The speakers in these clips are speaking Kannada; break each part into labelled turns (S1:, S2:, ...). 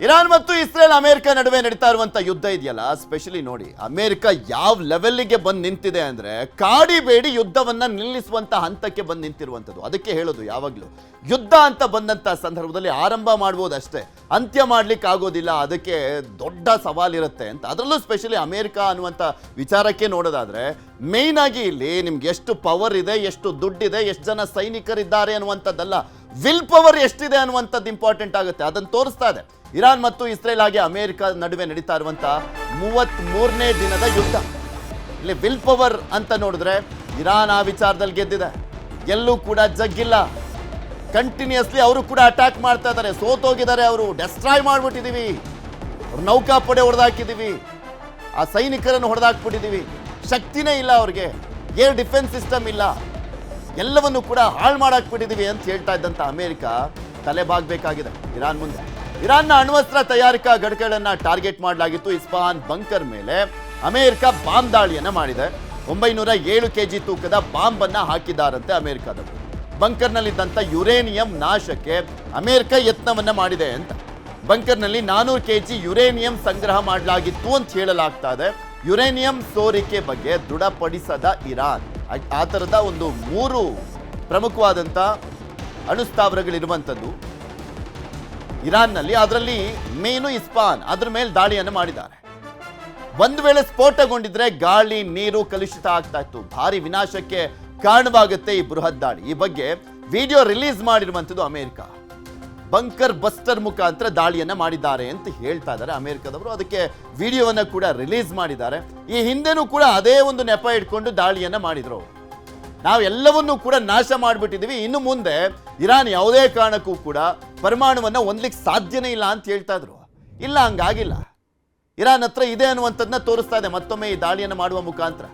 S1: ಇರಾನ್ ಮತ್ತು ಇಸ್ರೇಲ್ ಅಮೆರಿಕ ನಡುವೆ ನಡೀತಾ ಇರುವಂತ ಯುದ್ಧ ಇದೆಯಲ್ಲ, ಸ್ಪೆಷಲಿ ನೋಡಿ ಅಮೆರಿಕ ಯಾವ ಲೆವೆಲ್ಗೆ ಬಂದು ನಿಂತಿದೆ ಅಂದ್ರೆ ಕಾಡಿಬೇಡಿ ಯುದ್ಧವನ್ನ ನಿಲ್ಲಿಸುವಂತ ಹಂತಕ್ಕೆ ಬಂದು ನಿಂತಿರುವಂತದ್ದು. ಅದಕ್ಕೆ ಹೇಳೋದು ಯಾವಾಗಲೂ ಯುದ್ಧ ಅಂತ ಬಂದಂತ ಸಂದರ್ಭದಲ್ಲಿ ಆರಂಭ ಮಾಡ್ಬೋದಷ್ಟೇ, ಅಂತ್ಯ ಮಾಡ್ಲಿಕ್ಕೆ ಆಗೋದಿಲ್ಲ, ಅದಕ್ಕೆ ದೊಡ್ಡ ಸವಾಲಿರುತ್ತೆ ಅಂತ. ಅದರಲ್ಲೂ ಸ್ಪೆಷಲಿ ಅಮೆರಿಕ ಅನ್ನುವಂಥ ವಿಚಾರಕ್ಕೆ ನೋಡೋದಾದ್ರೆ ಮೇಯ್ನ್ ಆಗಿ ಇಲ್ಲಿ ನಿಮ್ಗೆ ಎಷ್ಟು ಪವರ್ ಇದೆ, ಎಷ್ಟು ದುಡ್ಡಿದೆ, ಎಷ್ಟು ಜನ ಸೈನಿಕರಿದ್ದಾರೆ ಅನ್ನುವಂಥದ್ದಲ್ಲ, ವಿಲ್ ಪವರ್ ಎಷ್ಟಿದೆ ಅನ್ನುವಂಥದ್ದು ಇಂಪಾರ್ಟೆಂಟ್ ಆಗುತ್ತೆ. ಅದನ್ನು ತೋರಿಸ್ತಾ ಇದೆ ಇರಾನ್ ಮತ್ತು ಇಸ್ರೇಲ್ ಹಾಗೆ ಅಮೆರಿಕ ನಡುವೆ ನಡೀತಾ ಇರುವಂತ 33ನೇ ದಿನದ ಯುದ್ಧ. ಇಲ್ಲಿ ವಿಲ್ ಪವರ್ ಅಂತ ನೋಡಿದ್ರೆ ಇರಾನ್ ಆ ವಿಚಾರದಲ್ಲಿ ಗೆದ್ದಿದೆ, ಎಲ್ಲೂ ಕೂಡ ಜಗ್ಗಿಲ್ಲ. ಕಂಟಿನ್ಯೂಸ್ಲಿ ಅವರು ಕೂಡ ಅಟ್ಯಾಕ್ ಮಾಡ್ತಾ ಇದ್ದಾರೆ, ಸೋತೋಗಿದ್ದಾರೆ, ಅವರು ಡೆಸ್ಟ್ರಾಯ್ ಮಾಡ್ಬಿಟ್ಟಿದೀವಿ, ಅವ್ರ ನೌಕಾಪಡೆ ಹೊಡೆದಾಕಿದೀವಿ, ಆ ಸೈನಿಕರನ್ನು ಹೊಡೆದಾಕ್ಬಿಟ್ಟಿದೀವಿ, ಶಕ್ತಿನೇ ಇಲ್ಲ ಅವ್ರಿಗೆ, ಏರ್ ಡಿಫೆನ್ಸ್ ಸಿಸ್ಟಮ್ ಇಲ್ಲ, ಎಲ್ಲವನ್ನು ಕೂಡ ಹಾಳು ಮಾಡಾಕ್ಬಿಟ್ಟಿದೀವಿ ಅಂತ ಹೇಳ್ತಾ ಇದ್ದಂತ ಅಮೆರಿಕ ತಲೆಬಾಗಬೇಕಾಗಿದೆ ಇರಾನ್ ಮುಂದೆ. ಇರಾನ್ನ ಅಣ್ವಸ್ತ್ರ ತಯಾರಿಕಾ ಘಟಕಗಳನ್ನ ಟಾರ್ಗೆಟ್ ಮಾಡಲಾಗಿತ್ತು. ಇಸ್ಫಹಾನ್ ಬಂಕರ್ ಮೇಲೆ ಅಮೆರಿಕ ಬಾಂಬ್ ದಾಳಿಯನ್ನ ಮಾಡಿದೆ. 907 kg ತೂಕದ ಬಾಂಬ್ ಅನ್ನ ಹಾಕಿದ್ದಾರಂತೆ ಅಮೆರಿಕದವರು. ಬಂಕರ್ನಲ್ಲಿದ್ದಂಥ ಯುರೇನಿಯಂ ನಾಶಕ್ಕೆ ಅಮೆರಿಕ ಯತ್ನವನ್ನ ಮಾಡಿದೆ ಅಂತ. ಬಂಕರ್ನಲ್ಲಿ 400 kg ಯುರೇನಿಯಂ ಸಂಗ್ರಹ ಮಾಡಲಾಗಿತ್ತು ಅಂತ ಹೇಳಲಾಗ್ತಾ ಇದೆ. ಯುರೇನಿಯಂ ಸೋರಿಕೆ ಬಗ್ಗೆ ದೃಢಪಡಿಸದ ಇರಾನ್ ಆ ಥರದ ಒಂದು 3 ಪ್ರಮುಖವಾದಂಥ ಅಣುಸ್ಥಾವರಗಳಿರುವಂಥದ್ದು ಇರಾನ್ನಲ್ಲಿ, ಅದರಲ್ಲಿ ಮೇನು ಇಸ್ಫಹಾನ್, ಅದ್ರ ಮೇಲೆ ದಾಳಿಯನ್ನು ಮಾಡಿದ್ದಾರೆ. ಒಂದು ವೇಳೆ ಸ್ಫೋಟಗೊಂಡಿದ್ರೆ ಗಾಳಿ ನೀರು ಕಲುಷಿತ ಆಗ್ತಾ ಇತ್ತು, ಭಾರಿ ವಿನಾಶಕ್ಕೆ ಕಾರಣವಾಗುತ್ತೆ ಈ ಬೃಹತ್ ದಾಳಿ. ಈ ಬಗ್ಗೆ ವಿಡಿಯೋ ರಿಲೀಸ್ ಮಾಡಿರುವಂಥದ್ದು ಅಮೆರಿಕ. ಬಂಕರ್ ಬಸ್ಟರ್ ಮುಖಾಂತರ ದಾಳಿಯನ್ನ ಮಾಡಿದ್ದಾರೆ ಅಂತ ಹೇಳ್ತಾ ಇದ್ದಾರೆ ಅಮೆರಿಕದವರು. ಅದಕ್ಕೆ ವಿಡಿಯೋವನ್ನ ಕೂಡ ರಿಲೀಸ್ ಮಾಡಿದ್ದಾರೆ. ಈ ಹಿಂದೆನೂ ಕೂಡ ಅದೇ ಒಂದು ನೆಪ ಇಟ್ಕೊಂಡು ದಾಳಿಯನ್ನ ಮಾಡಿದ್ರು. ನಾವು ಎಲ್ಲವನ್ನೂ ಕೂಡ ನಾಶ ಮಾಡಿಬಿಟ್ಟಿದ್ದೀವಿ, ಇನ್ನು ಮುಂದೆ ಇರಾನ್ ಯಾವುದೇ ಕಾರಣಕ್ಕೂ ಕೂಡ ಪರಮಾಣುವನ್ನ ಹೊಂದಲಿಕ್ಕೆ ಸಾಧ್ಯನೇ ಇಲ್ಲ ಅಂತ ಹೇಳ್ತಾ ಇದ್ರು. ಇಲ್ಲ, ಹಂಗಾಗಿಲ್ಲ. ಇರಾನ್ ಹತ್ರ ಇದೆ ಅನ್ನುವಂಥದ್ದನ್ನ ತೋರಿಸ್ತಾ ಇದೆ ಮತ್ತೊಮ್ಮೆ ಈ ದಾಳಿಯನ್ನು ಮಾಡುವ ಮುಖಾಂತರ.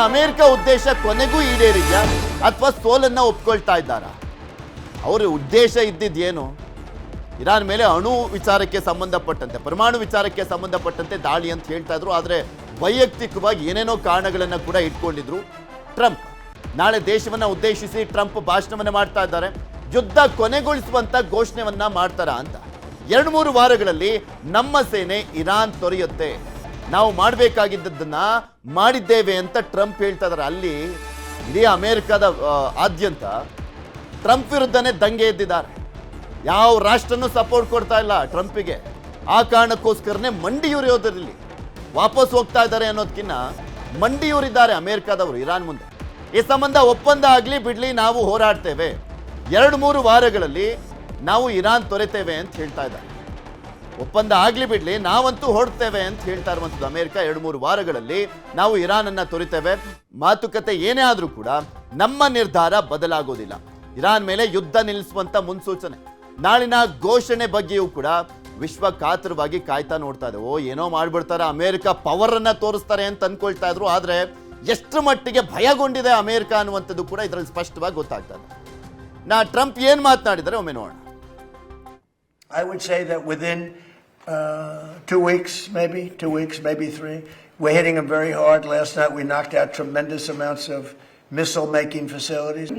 S1: ಅಮೆರಿಕ ಉದ್ದೇಶ ಕೊನೆಗೂ ಈಡೇರಿದ್ಯಾ ಅಥವಾ ಸೋಲನ್ನ ಒಪ್ಕೊಳ್ತಾ ಇದ್ದಾರಾ? ಅವರ ಉದ್ದೇಶ ಇದ್ದಿದ್ದೇನು? ಇರಾನ್ ಮೇಲೆ ಅಣು ವಿಚಾರಕ್ಕೆ ಸಂಬಂಧಪಟ್ಟಂತೆ, ಪರಮಾಣು ವಿಚಾರಕ್ಕೆ ಸಂಬಂಧಪಟ್ಟಂತೆ ದಾಳಿ ಅಂತ ಹೇಳ್ತಾ ಇದ್ರು. ಆದರೆ ವೈಯಕ್ತಿಕವಾಗಿ ಏನೇನೋ ಕಾರಣಗಳನ್ನು ಕೂಡ ಇಟ್ಕೊಂಡಿದ್ರು. ಟ್ರಂಪ್ ನಾಳೆ ದೇಶವನ್ನ ಉದ್ದೇಶಿಸಿ ಟ್ರಂಪ್ ಭಾಷಣವನ್ನ ಮಾಡ್ತಾ ಇದ್ದಾರೆ. ಯುದ್ಧ ಕೊನೆಗೊಳಿಸುವಂತ ಘೋಷಣೆಯನ್ನ ಮಾಡ್ತಾರ ಅಂತ. 2-3 ವಾರಗಳಲ್ಲಿ ನಮ್ಮ ಸೇನೆ ಇರಾನ್ ತೊರೆಯುತ್ತೆ, ನಾವು ಮಾಡಬೇಕಾಗಿದ್ದನ್ನ ಮಾಡಿದ್ದೇವೆ ಅಂತ ಟ್ರಂಪ್ ಹೇಳ್ತಾ ಇದ್ದಾರೆ. ಅಲ್ಲಿ ಇಡೀ ಅಮೆರಿಕದ ಆದ್ಯಂತ ಟ್ರಂಪ್ ವಿರುದ್ಧನೇ ದಂಗೆ ಎದ್ದಿದ್ದಾರೆ. ಯಾವ ರಾಷ್ಟ್ರನೂ ಸಪೋರ್ಟ್ ಕೊಡ್ತಾ ಇಲ್ಲ ಟ್ರಂಪಿಗೆ. ಆ ಕಾರಣಕ್ಕೋಸ್ಕರನೇ ಮಂಡಿಯೂರಿಯೋದ್ರಲ್ಲಿ ವಾಪಸ್ ಹೋಗ್ತಾ ಇದ್ದಾರೆ ಅನ್ನೋದಕ್ಕಿಂತ ಮಂಡಿಯೂರಿದ್ದಾರೆ ಅಮೆರಿಕದವರು ಇರಾನ್ ಮುಂದೆ. ಈ ಸಂಬಂಧ ಒಪ್ಪಂದ ಆಗಲಿ ಬಿಡ್ಲಿ, ನಾವು ಹೋರಾಡ್ತೇವೆ, 2-3 ವಾರಗಳಲ್ಲಿ ನಾವು ಇರಾನ್ ತೊರೆತೇವೆ ಅಂತ ಹೇಳ್ತಾ ಇದ್ದಾರೆ. ಒಪ್ಪಂದ ಆಗಲಿ ಬಿಡ್ಲಿ, ನಾವಂತೂ ಹೊರಡ್ತೇವೆ ಅಂತ ಹೇಳ್ತಾ ಇರುವಂಥದ್ದು ಅಮೆರಿಕ. 2-3 ವಾರಗಳಲ್ಲಿ ನಾವು ಇರಾನ್ ಅನ್ನ ತೊರೆತೇವೆ, ಮಾತುಕತೆ ಏನೇ ಆದರೂ ಕೂಡ ನಮ್ಮ ನಿರ್ಧಾರ ಬದಲಾಗೋದಿಲ್ಲ. ಇರಾನ್ ಮೇಲೆ ಯುದ್ಧ ನಿಲ್ಲಿಸುವಂತ ಮುನ್ಸೂಚನೆ, ನಾಳಿನ ಘೋಷಣೆ ಬಗ್ಗೆಯೂ ಕೂಡ ವಿಶ್ವ ಕಾತರವಾಗಿ ಕಾಯ್ತಾ ನೋಡ್ತಾ ಇದೆ. ಏನೋ ಮಾಡ್ಬಿಡ್ತಾರೆ, ಅಮೆರಿಕ ಪವರ್ ಅನ್ನ ತೋರಿಸ್ತಾರೆ ಅಂತ ಅನ್ಕೊಳ್ತಾ ಇದ್ರು. ಆದ್ರೆ ಎಷ್ಟು ಮಟ್ಟಿಗೆ ಭಯಗೊಂಡಿದೆ ಅಮೆರಿಕ ಅನ್ನುವಂಥದ್ದು ಕೂಡ ಇದರಲ್ಲಿ ಸ್ಪಷ್ಟವಾಗಿ ಗೊತ್ತಾಗ್ತಾ ಇದೆ. ಟ್ರಂಪ್ ಏನ್ ಮಾತನಾಡಿದರೆ ಒಮ್ಮೆ ನೋಡೋಣ.
S2: I would say that within 2 weeks, maybe 3, we're hitting them very hard. Last night we knocked out tremendous amounts of missile-making facilities.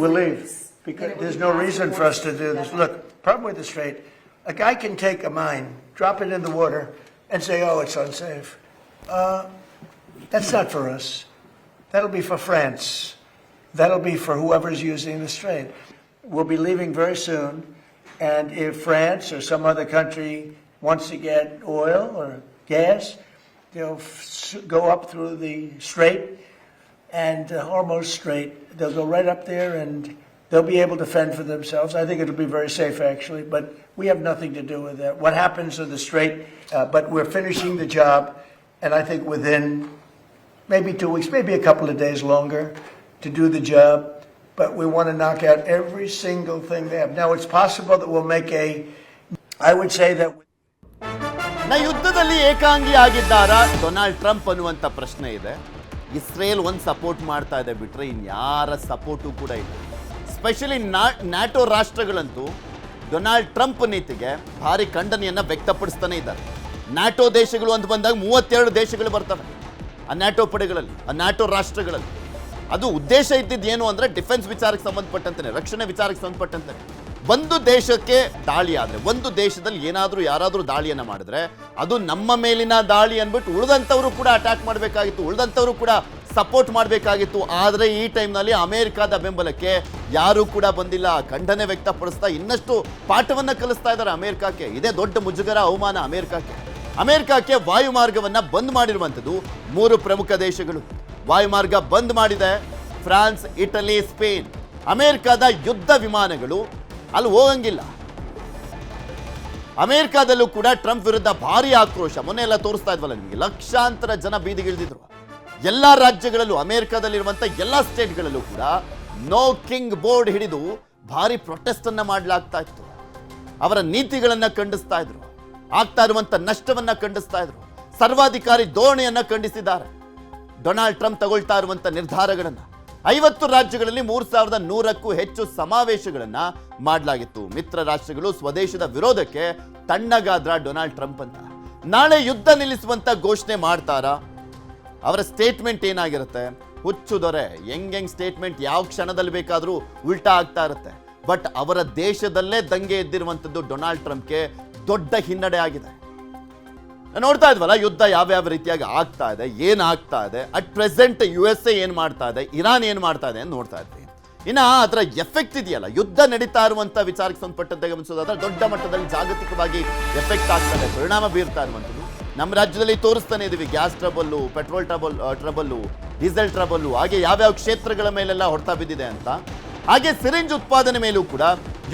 S2: We'll leave because there's no reason for us to do this. Look, problem with the Strait, a guy can take a mine, drop it in the water, and say, "Oh, it's unsafe." That's not for us. That'll be for France. That'll be for whoever's using the Strait. We'll be leaving very soon, and if France or some other country wants to get oil or gas, they'll go up through the Strait and Hormuz Strait. They'll go right up there and they'll be able to fend for themselves. I think it'll be very safe, actually, but we have nothing to do with that. What happens in the Strait, but we're finishing the job, and I think within maybe 2 weeks, maybe a couple of days longer to do the job, but we want to knock out every single thing they have. Now, it's possible that we'll make I would say that...
S1: ಯುದ್ಧದಲ್ಲಿ ಏಕಾಂಗಿ ಆಗಿದ್ದಾರಾ ಡೊನಾಲ್ಡ್ ಟ್ರಂಪ್ ಅನ್ನುವಂಥ ಪ್ರಶ್ನೆ ಇದೆ. ಇಸ್ರೇಲ್ ಒಂದು ಸಪೋರ್ಟ್ ಮಾಡ್ತಾ ಇದೆ ಬಿಟ್ರೆ ಇನ್ಯಾರ ಸಪೋರ್ಟು ಕೂಡ ಇಲ್ಲ. ಸ್ಪೆಷಲಿ ನ್ಯಾಟೋ ರಾಷ್ಟ್ರಗಳಂತೂ ಡೊನಾಲ್ಡ್ ಟ್ರಂಪ್ ನೀತಿಗೆ ಭಾರಿ ಖಂಡನೆಯನ್ನ ವ್ಯಕ್ತಪಡಿಸ್ತಾನೆ ಇದ್ದಾರೆ. ನ್ಯಾಟೋ ದೇಶಗಳು ಅಂತ ಬಂದಾಗ 32 ದೇಶಗಳು ಬರ್ತವೆ ಆ ನ್ಯಾಟೋ ಪಡೆಗಳಲ್ಲಿ, ಆ ನ್ಯಾಟೋ ರಾಷ್ಟ್ರಗಳಲ್ಲಿ. ಅದು ಉದ್ದೇಶ ಇದ್ದಿದ್ದು ಏನು ಅಂದರೆ ಡಿಫೆನ್ಸ್ ವಿಚಾರಕ್ಕೆ ಸಂಬಂಧಪಟ್ಟಂತೆ, ರಕ್ಷಣೆ ವಿಚಾರಕ್ಕೆ ಸಂಬಂಧಪಟ್ಟಂತೆ. ಒಂದು ದೇಶಕ್ಕೆ ದಾಳಿ ಆದರೆ, ಒಂದು ದೇಶದಲ್ಲಿ ಏನಾದರೂ ಯಾರಾದರೂ ದಾಳಿಯನ್ನು ಮಾಡಿದ್ರೆ ಅದು ನಮ್ಮ ಮೇಲಿನ ದಾಳಿ ಅಂದ್ಬಿಟ್ಟು ಉಳಿದಂಥವರು ಕೂಡ ಅಟ್ಯಾಕ್ ಮಾಡಬೇಕಾಗಿತ್ತು, ಉಳಿದಂಥವರು ಕೂಡ ಸಪೋರ್ಟ್ ಮಾಡಬೇಕಾಗಿತ್ತು. ಆದರೆ ಈ ಟೈಮ್ನಲ್ಲಿ ಅಮೆರಿಕಾದ ಬೆಂಬಲಕ್ಕೆ ಯಾರೂ ಕೂಡ ಬಂದಿಲ್ಲ. ಖಂಡನೆ ವ್ಯಕ್ತಪಡಿಸ್ತಾ ಇನ್ನಷ್ಟು ಪಾಠವನ್ನು ಕಲಿಸ್ತಾ ಇದ್ದಾರೆ ಅಮೆರಿಕಕ್ಕೆ. ಇದೇ ದೊಡ್ಡ ಮುಜುಗರ, ಅವಮಾನ ಅಮೆರಿಕಕ್ಕೆ. ಅಮೆರಿಕಕ್ಕೆ ವಾಯುಮಾರ್ಗವನ್ನು ಬಂದ್ ಮಾಡಿರುವಂಥದ್ದು 3 ಪ್ರಮುಖ ದೇಶಗಳು. ವಾಯುಮಾರ್ಗ ಬಂದ್ ಮಾಡಿದೆ ಫ್ರಾನ್ಸ್, ಇಟಲಿ, ಸ್ಪೇನ್. ಅಮೆರಿಕದ ಯುದ್ಧ ವಿಮಾನಗಳು ಅಲ್ಲಿ ಹೋಗಂಗಿಲ್ಲ. ಅಮೆರಿಕಾದಲ್ಲೂ ಕೂಡ ಟ್ರಂಪ್ ವಿರುದ್ಧ ಭಾರಿ ಆಕ್ರೋಶ. ಮೊನ್ನೆ ಎಲ್ಲ ತೋರಿಸ್ತಾ ಇದ್ವಲ್ಲ ನಿಮಗೆ, ಲಕ್ಷಾಂತರ ಜನ ಬೀದಿಗಿಳಿದಿದ್ರು. ಎಲ್ಲ ರಾಜ್ಯಗಳಲ್ಲೂ, ಅಮೆರಿಕಾದಲ್ಲಿರುವಂಥ ಎಲ್ಲ ಸ್ಟೇಟ್ಗಳಲ್ಲೂ ಕೂಡ ನೋ ಕಿಂಗ್ ಬೋರ್ಡ್ ಹಿಡಿದು ಭಾರಿ ಪ್ರೊಟೆಸ್ಟ್ ಅನ್ನ ಮಾಡಲಾಗ್ತಾ ಇತ್ತು. ಅವರ ನೀತಿಗಳನ್ನ ಖಂಡಿಸ್ತಾ ಇದ್ರು, ಆಗ್ತಾ ಇರುವಂತ ನಷ್ಟವನ್ನ ಖಂಡಿಸ್ತಾ ಇದ್ರು. ಸರ್ವಾಧಿಕಾರಿ ಧೋರಣೆಯನ್ನ ಖಂಡಿಸಿದ್ದಾರೆ. ಡೊನಾಲ್ಡ್ ಟ್ರಂಪ್ ತಗೊಳ್ತಾ ಇರುವಂತ ನಿರ್ಧಾರಗಳನ್ನ 50 ರಾಜ್ಯಗಳಲ್ಲಿ 3100ಕ್ಕೂ ಹೆಚ್ಚು ಸಮಾವೇಶಗಳನ್ನ ಮಾಡಲಾಗಿತ್ತು. ಮಿತ್ರ ರಾಷ್ಟ್ರಗಳು ಸ್ವದೇಶದ ವಿರೋಧಕ್ಕೆ ತಣ್ಣಗಾದ್ರ ಡೊನಾಲ್ಡ್ ಟ್ರಂಪ್ ಅಂತ. ನಾಳೆ ಯುದ್ಧ ನಿಲ್ಲಿಸುವಂತ ಘೋಷಣೆ ಮಾಡ್ತಾರಾ? ಅವರ ಸ್ಟೇಟ್ಮೆಂಟ್ ಏನಾಗಿರುತ್ತೆ? ಹುಚ್ಚು ದೊರೆ, ಹೆಂಗ್ ಸ್ಟೇಟ್ಮೆಂಟ್ ಯಾವ ಕ್ಷಣದಲ್ಲಿ ಬೇಕಾದರೂ ಉಲ್ಟಾ ಆಗ್ತಾ ಇರುತ್ತೆ. ಬಟ್ ಅವರ ದೇಶದಲ್ಲೇ ದಂಗೆ ಎದ್ದಿರುವಂಥದ್ದು ಡೊನಾಲ್ಡ್ ಟ್ರಂಪ್ಗೆ ದೊಡ್ಡ ಹಿನ್ನಡೆ ಆಗಿದೆ. ನೋಡ್ತಾ ಇದ್ವಲ್ಲ ಯುದ್ಧ ಯಾವ್ಯಾವ ರೀತಿಯಾಗಿ ಆಗ್ತಾ ಇದೆ, ಏನಾಗ್ತಾ ಇದೆ. ಅಟ್ ಪ್ರೆಸೆಂಟ್ USA ಏನ್ ಮಾಡ್ತಾ ಇದೆ, ಇರಾನ್ ಏನ್ ಮಾಡ್ತಾ ಇದೆ ಅಂತ ನೋಡ್ತಾ ಇದ್ವಿ. ಇನ್ನ ಅದರ ಎಫೆಕ್ಟ್ ಇದೆಯಲ್ಲ, ಯುದ್ಧ ನಡೀತಾ ಇರುವಂತ ವಿಚಾರಕ್ಕೆ ಸಂಬಂಧಪಟ್ಟಂತೆ ಗಮನಿಸೋದಾದ್ರೆ ದೊಡ್ಡ ಮಟ್ಟದಲ್ಲಿ ಜಾಗತಿಕವಾಗಿ ಎಫೆಕ್ಟ್ ಆಗ್ತಾ ಇದೆ, ಪರಿಣಾಮ ಬೀರ್ತಾ ಇರುವಂಥದ್ದು. ನಮ್ಮ ರಾಜ್ಯದಲ್ಲಿ ತೋರಿಸ್ತಾನೆ ಇದೀವಿ. Gas trouble, petrol trouble, diesel trouble, ಹಾಗೆ ಯಾವ್ಯಾವ ಕ್ಷೇತ್ರಗಳ ಮೇಲೆಲ್ಲ ಹೊಡೆತ ಬಿದ್ದಿದೆ ಅಂತ. ಹಾಗೆ ಸಿರಿಂಜ್ ಉತ್ಪಾದನೆ ಮೇಲೂ ಕೂಡ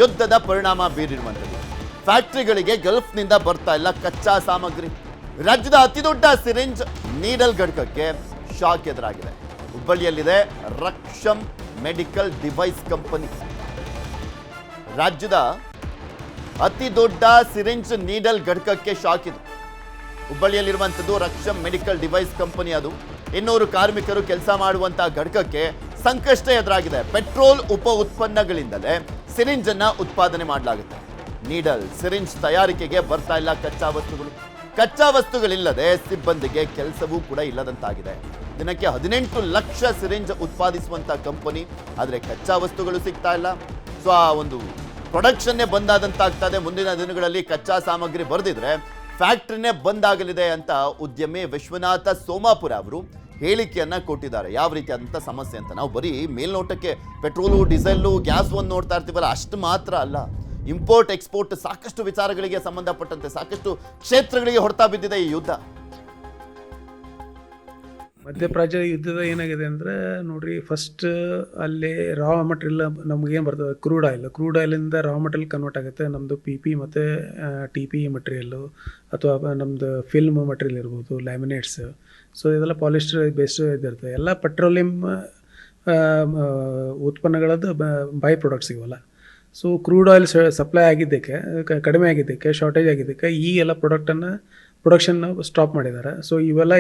S1: ಯುದ್ಧದ ಪರಿಣಾಮ ಬೀರಿರುವಂಥದ್ದು. ಫ್ಯಾಕ್ಟರಿಗಳಿಗೆ ಗಲ್ಫ್ನಿಂದ ಬರ್ತಾ ಇಲ್ಲ ಕಚ್ಚಾ ಸಾಮಗ್ರಿ. ರಾಜ್ಯದ ಅತಿ ದೊಡ್ಡ ಸಿರಿಂಜ್ ನೀಡಲ್ ಘಟಕಕ್ಕೆ ಶಾಕ್ ಎದುರಾಗಿದೆ. ಹುಬ್ಬಳ್ಳಿಯಲ್ಲಿದೆ ರಕ್ಷಮ್ ಮೆಡಿಕಲ್ ಡಿವೈಸ್ ಕಂಪನಿ. ರಾಜ್ಯದ ಅತಿ ದೊಡ್ಡ ಸಿರಿಂಜ್ ನೀಡಲ್ ಘಟಕಕ್ಕೆ ಶಾಕ್ ಇದೆ. ಹುಬ್ಬಳ್ಳಿಯಲ್ಲಿರುವಂಥದ್ದು ರಕ್ಷಮ್ ಮೆಡಿಕಲ್ ಡಿವೈಸ್ ಕಂಪನಿ. ಅದು 200 ಕಾರ್ಮಿಕರು ಕೆಲಸ ಮಾಡುವಂತಹ ಘಟಕಕ್ಕೆ ಸಂಕಷ್ಟ ಎದುರಾಗಿದೆ. ಪೆಟ್ರೋಲ್ ಉಪ ಉತ್ಪನ್ನಗಳಿಂದಲೇ ಸಿರಿಂಜ್ ಅನ್ನ ಉತ್ಪಾದನೆ ಮಾಡಲಾಗುತ್ತೆ. ನೀಡಲ್ ಸಿರಿಂಜ್ ತಯಾರಿಕೆಗೆ ಬರ್ತಾ ಇಲ್ಲ ಕಚ್ಚಾ ವಸ್ತುಗಳು. ಕಚ್ಚಾ ವಸ್ತುಗಳಿಲ್ಲದೆ ಸಿಬ್ಬಂದಿಗೆ ಕೆಲಸವೂ ಕೂಡ ಇಲ್ಲದಂತಾಗಿದೆ. ದಿನಕ್ಕೆ 18 ಲಕ್ಷ ಸಿರಿಂಜ್ ಉತ್ಪಾದಿಸುವಂತ ಕಂಪನಿ, ಆದರೆ ಕಚ್ಚಾ ವಸ್ತುಗಳು ಸಿಗ್ತಾ ಇಲ್ಲ. ಸೊ ಆ ಒಂದು ಪ್ರೊಡಕ್ಷನ್ನೇ ಬಂದಾದಂತಾಗ್ತದೆ. ಮುಂದಿನ ದಿನಗಳಲ್ಲಿ ಕಚ್ಚಾ ಸಾಮಗ್ರಿ ಬರೆದಿದ್ರೆ ಫ್ಯಾಕ್ಟ್ರಿನೇ ಬಂದಾಗಲಿದೆ ಅಂತ ಉದ್ಯಮಿ ವಿಶ್ವನಾಥ ಸೋಮಾಪುರ ಅವರು ಹೇಳಿಕೆಯನ್ನ ಕೊಟ್ಟಿದ್ದಾರೆ. ಯಾವ ರೀತಿಯಾದಂಥ ಸಮಸ್ಯೆ ಅಂತ. ನಾವು ಬರೀ ಮೇಲ್ನೋಟಕ್ಕೆ ಪೆಟ್ರೋಲು, ಡೀಸೆಲ್ಲು, ಗ್ಯಾಸ್ ಒಂದು ನೋಡ್ತಾ ಇರ್ತೀವಲ್ಲ, ಅಷ್ಟು ಮಾತ್ರ ಅಲ್ಲ. ಇಂಪೋರ್ಟ್ ಎಕ್ಸ್ಪೋರ್ಟ್ ಸಾಕಷ್ಟು ವಿಚಾರಗಳಿಗೆ ಸಂಬಂಧಪಟ್ಟಂತೆ ಸಾಕಷ್ಟು ಕ್ಷೇತ್ರಗಳಿಗೆ ಹೊಡೆತ ಬಿದ್ದಿದೆ ಈ ಯುದ್ಧ.
S3: ಮಧ್ಯಪ್ರಾಚ್ಯ ಯುದ್ಧದ ಏನಾಗಿದೆ ಅಂದರೆ ನೋಡ್ರಿ, ಫಸ್ಟ್ ಅಲ್ಲಿ ರಾ ಮಟೀರಿಯಲ್ ನಮಗೇನು ಬರ್ತದೆ, ಕ್ರೂಡ್ ಆಯಿಲಿಂದ ರಾ ಮಟೀರಿಯಲ್ ಕನ್ವರ್ಟ್ ಆಗುತ್ತೆ. ನಮ್ಮದು PP ಮತ್ತು TP ಮಟೀರಿಯಲ್ಲು, ಅಥವಾ ನಮ್ಮದು ಫಿಲ್ಮ್ ಮಟೀರಿಯಲ್ ಇರ್ಬೋದು, ಲ್ಯಾಮಿನೇಟ್ಸ್. ಸೊ ಇದೆಲ್ಲ ಪಾಲಿಸ್ಟರ್ ಬೇಸ್ಡ್ ಇದಿರ್ತದೆ. ಎಲ್ಲ ಪೆಟ್ರೋಲಿಯಂ ಉತ್ಪನ್ನಗಳದ್ದು ಬೈ ಪ್ರಾಡಕ್ಟ್ಸ್ ಇವಲ್ಲ. ಸೊ ಕ್ರೂಡ್ ಆಯಿಲ್ ಸಪ್ಲೈ ಆಗಿದ್ದಕ್ಕೆ, ಕಡಿಮೆ ಆಗಿದ್ದಕ್ಕೆ, ಶಾರ್ಟೇಜ್ ಆಗಿದ್ದಕ್ಕೆ ಈ ಎಲ್ಲ ಪ್ರೊಡಕ್ಷನ್ ಸ್ಟಾಪ್ ಮಾಡಿದ್ದಾರೆ. ಸೊ ಇವೆಲ್ಲ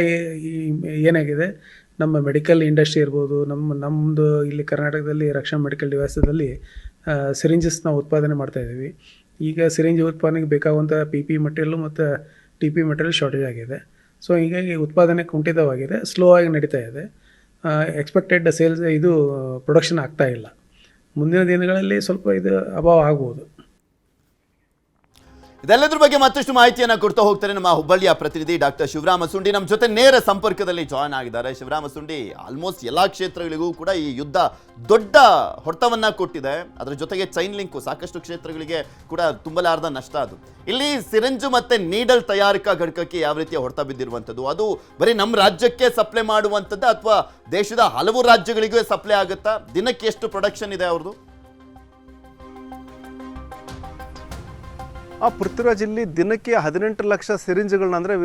S3: ಏನಾಗಿದೆ, ನಮ್ಮ ಮೆಡಿಕಲ್ ಇಂಡಸ್ಟ್ರಿ ಇರ್ಬೋದು, ನಮ್ಮದು ಇಲ್ಲಿ ಕರ್ನಾಟಕದಲ್ಲಿ ರಕ್ಷಣಾ ಮೆಡಿಕಲ್ ಡಿವೈಸಲ್ಲಿ ಸಿರಿಂಜಸ್ನ ಉತ್ಪಾದನೆ ಮಾಡ್ತಾಯಿದ್ದೀವಿ. ಈಗ ಸಿರಿಂಜ್ ಉತ್ಪಾದನೆಗೆ ಬೇಕಾಗುವಂಥ PP ಮಟೀರಿಯಲ್ಲು ಮತ್ತು TP ಮಟೀರಿಯಲ್ ಶಾರ್ಟೇಜ್ ಆಗಿದೆ. ಸೊ ಹೀಗಾಗಿ ಉತ್ಪಾದನೆ ಕುಂಠಿತವಾಗಿದೆ, ಸ್ಲೋ ಆಗಿ ನಡೀತಾ ಇದೆ. ಎಕ್ಸ್ಪೆಕ್ಟೆಡ್ ಸೇಲ್ಸ್ ಪ್ರೊಡಕ್ಷನ್ ಆಗ್ತಾ ಇಲ್ಲ. ಮುಂದಿನ ದಿನಗಳಲ್ಲಿ ಸ್ವಲ್ಪ ಇದು ಅಭಾವ ಆಗ್ಬೋದು.
S1: ಇದೆಲ್ಲದ್ರ ಬಗ್ಗೆ ಮತ್ತಷ್ಟು ಮಾಹಿತಿಯನ್ನು ಕೊಡ್ತಾ ಹೋಗ್ತಾರೆ ನಮ್ಮ ಹುಬ್ಬಳ್ಳಿಯ ಪ್ರತಿನಿಧಿ ಡಾಕ್ಟರ್ ಶಿವರಾಮ ಸುಂಡಿ. ನಮ್ಮ ಜೊತೆ ನೇರ ಸಂಪರ್ಕದಲ್ಲಿ ಜಾಯ್ನ್ ಆಗಿದ್ದಾರೆ. ಶಿವರಾಮ ಸುಂಡಿ, ಆಲ್ಮೋಸ್ಟ್ ಎಲ್ಲ ಕ್ಷೇತ್ರಗಳಿಗೂ ಕೂಡ ಈ ಯುದ್ಧ ದೊಡ್ಡ ಹೊಡೆತವನ್ನ ಕೊಟ್ಟಿದೆ. ಅದರ ಜೊತೆಗೆ ಚೈನ್ ಲಿಂಕು ಸಾಕಷ್ಟು ಕ್ಷೇತ್ರಗಳಿಗೆ ಕೂಡ ತುಂಬಲಾರದ ನಷ್ಟ. ಅದು ಇಲ್ಲಿ ಸಿರಿಂಜು ಮತ್ತೆ ನೀಡಲ್ ತಯಾರಿಕಾ ಘಟಕಕ್ಕೆ ಯಾವ ರೀತಿಯ ಹೊಡೆತ ಬಿದ್ದಿರುವಂಥದ್ದು, ಅದು ಬರೀ ನಮ್ಮ ರಾಜ್ಯಕ್ಕೆ ಸಪ್ಲೈ ಮಾಡುವಂಥದ್ದು ಅಥವಾ ದೇಶದ ಹಲವು ರಾಜ್ಯಗಳಿಗೂ ಸಪ್ಲೈ ಆಗುತ್ತಾ? ದಿನಕ್ಕೆ ಎಷ್ಟು ಪ್ರೊಡಕ್ಷನ್ ಇದೆ ಅವ್ರದ್ದು?
S4: ಪೃಥ್ವಿರಾಜ್, ಇಲ್ಲಿ ದಿನಕ್ಕೆ 18 ಲಕ್ಷ ಸಿರಿಂಜ್ಗಳನ್ನ, ಅಂದರೆ